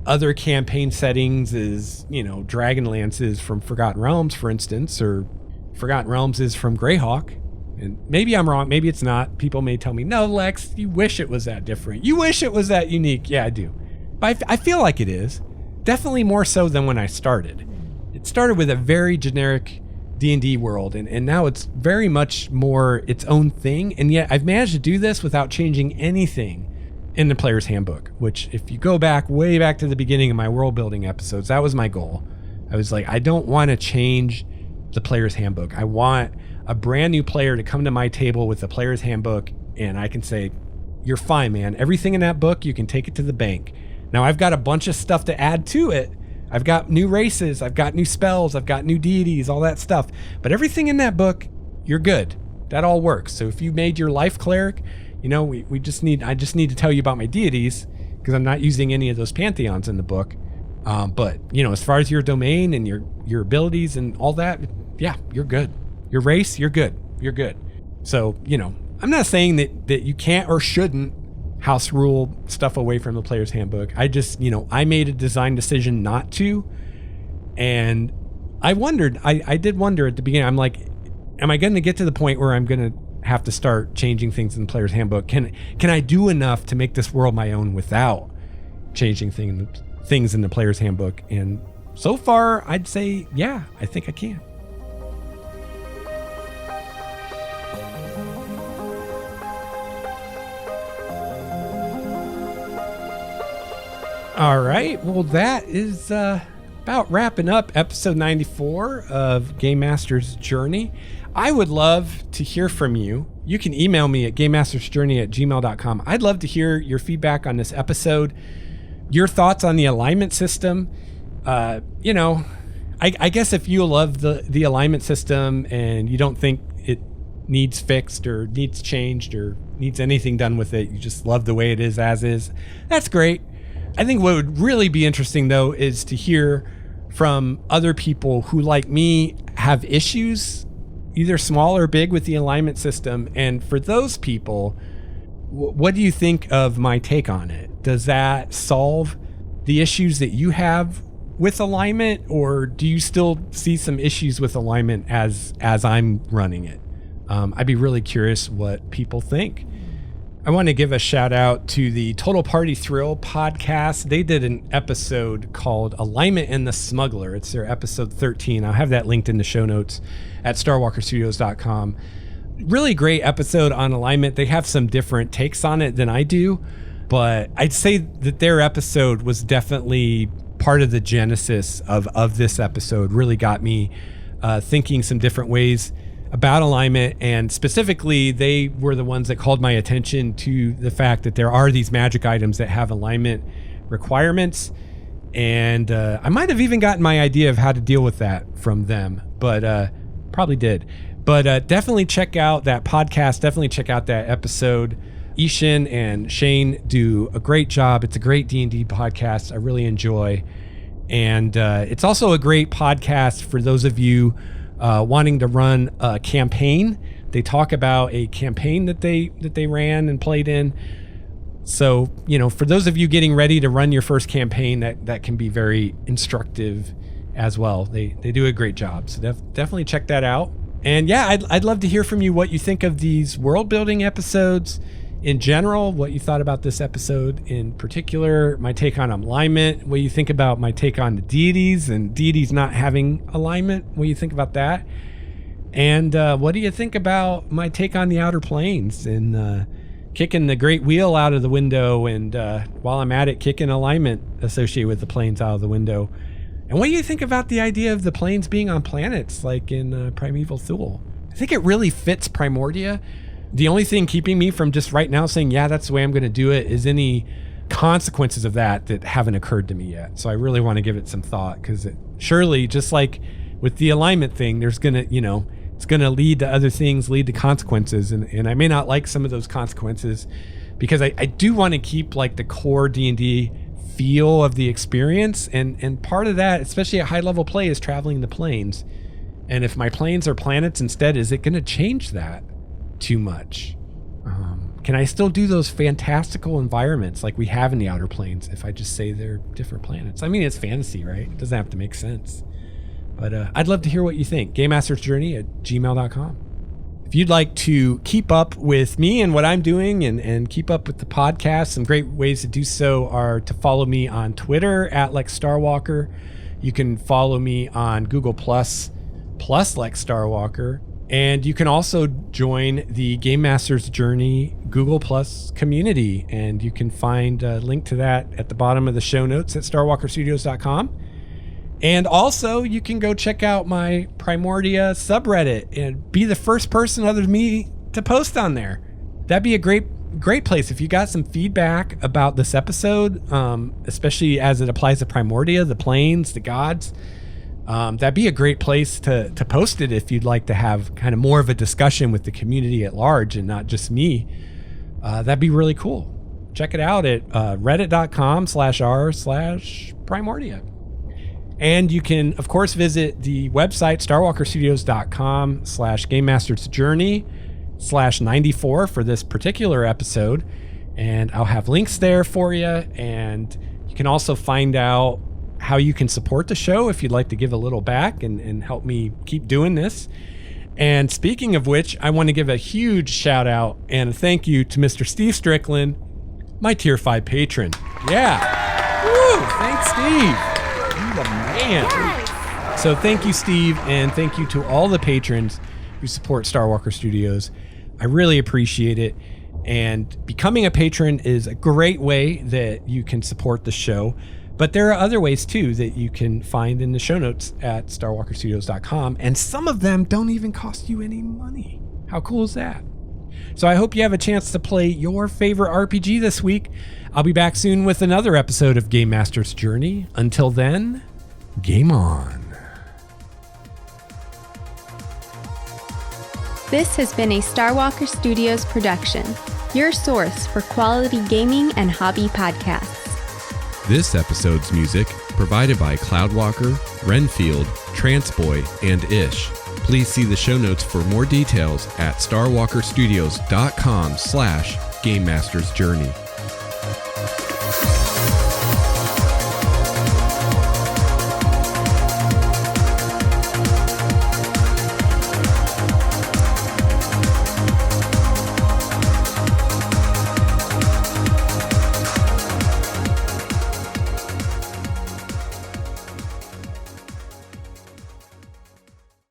other campaign settings as, Dragonlance is from Forgotten Realms, for instance, or Forgotten Realms is from Greyhawk. And maybe I'm wrong. Maybe it's not. People may tell me, no, Lex, you wish it was that different. You wish it was that unique. Yeah, I do. But I feel like it is. Definitely more so than when I started. It started with a very generic D&D world, and now it's very much more its own thing. And yet I've managed to do this without changing anything in the player's handbook, which if you go back way back to the beginning of my world building episodes, that was my goal. I was like, I don't want to change the player's handbook. I want a brand new player to come to my table with the player's handbook, and I can say, you're fine, man. Everything in that book, you can take it to the bank. Now I've got a bunch of stuff to add to it. I've got new races, I've got new spells, I've got new deities, all that stuff. But everything in that book, you're good. That all works. So if you made your life cleric, I just need to tell you about my deities, because I'm not using any of those pantheons in the book. But as far as your domain and your abilities and all that, yeah, you're good. Your race, you're good. You're good. So, I'm not saying that you can't or shouldn't house rule stuff away from the player's handbook. I just, I made a design decision not to. And I wondered, I did wonder at the beginning, I'm like, am I going to get to the point where I'm going to have to start changing things in the player's handbook? Can I do enough to make this world my own without changing things in the player's handbook? And so far, I'd say, yeah, I think I can. All right, well, that is about wrapping up episode 94 of Game Master's Journey. I would love to hear from you. You can email me at gamemastersjourney@gmail.com. I'd love to hear your feedback on this episode, your thoughts on the alignment system. I guess if you love the alignment system and you don't think it needs fixed or needs changed or needs anything done with it, you just love the way it is as is, that's great. I think what would really be interesting, though, is to hear from other people who, like me, have issues, either small or big, with the alignment system. And for those people, what do you think of my take on it? Does that solve the issues that you have with alignment, or do you still see some issues with alignment as I'm running it? I'd be really curious what people think. I want to give a shout out to the Total Party Thrill podcast. They did an episode called Alignment and the Smuggler. It's their episode 13. I'll have that linked in the show notes at starwalkerstudios.com. Really great episode on alignment. They have some different takes on it than I do, but I'd say that their episode was definitely part of the genesis of this episode. Really got me thinking some different ways about alignment, and specifically they were the ones that called my attention to the fact that there are these magic items that have alignment requirements, and I might have even gotten my idea of how to deal with that from them, but probably did. But definitely check out that podcast, definitely check out that episode. Ishin and Shane do a great job. It's a great D&D podcast I really enjoy, and it's also a great podcast for those of you wanting to run a campaign. They talk about a campaign that they ran and played in. So, for those of you getting ready to run your first campaign, that can be very instructive as well. They do a great job. So definitely check that out. And yeah, I'd love to hear from you what you think of these world building episodes in general, what you thought about this episode in particular, my take on alignment, what you think about my take on the deities and deities not having alignment, what you think about that. And what do you think about my take on the outer planes and kicking the great wheel out of the window, and while I'm at it, kicking alignment associated with the planes out of the window? And what do you think about the idea of the planes being on planets like in Primeval Thule? I think it really fits Primordia. The only thing keeping me from just right now saying, yeah, that's the way I'm going to do it, is any consequences of that haven't occurred to me yet. So I really want to give it some thought, because surely, just like with the alignment thing, there's going to, it's going to lead to other things, lead to consequences. And I may not like some of those consequences, because I do want to keep like the core D&D feel of the experience. And part of that, especially at high level play, is traveling the planes. And if my planes are planets instead, is it going to change that too much? Can I still do those fantastical environments like we have in the outer planes if I just say they're different planets? I mean, it's fantasy, right? It doesn't have to make sense. But I'd love to hear what you think. GameMastersJourney@gmail.com. If you'd like to keep up with me and what I'm doing and keep up with the podcast, some great ways to do so are to follow me on Twitter @LexStarwalker. You can follow me on Google Plus LexStarwalker. And you can also join the Game Masters Journey Google Plus community. And you can find a link to that at the bottom of the show notes at StarWalkerStudios.com. And also, you can go check out my Primordia subreddit and be the first person other than me to post on there. That'd be a great place. If you got some feedback about this episode, especially as it applies to Primordia, the planes, the gods, that'd be a great place to post it if you'd like to have kind of more of a discussion with the community at large and not just me. That'd be really cool. Check it out at reddit.com/r/Primordia. And you can, of course, visit the website, StarWalkerStudios.com/GameMastersJourney/94 for this particular episode. And I'll have links there for you. And you can also find out how you can support the show if you'd like to give a little back and help me keep doing this. And speaking of which, I want to give a huge shout out and a thank you to Mr. Steve Strickland, my Tier 5 patron. Yeah. Woo! Thanks, Steve. You're the man. Yes. So thank you, Steve, and thank you to all the patrons who support Star Walker Studios. I really appreciate it. And becoming a patron is a great way that you can support the show. But there are other ways, too, that you can find in the show notes at StarWalkerStudios.com. And some of them don't even cost you any money. How cool is that? So I hope you have a chance to play your favorite RPG this week. I'll be back soon with another episode of Game Master's Journey. Until then, game on. This has been a Star Walker Studios production, your source for quality gaming and hobby podcasts. This episode's music provided by Cloudwalker, Renfield, Transboy, and Ish. Please see the show notes for more details at StarWalkerStudios.com/GameMastersJourney.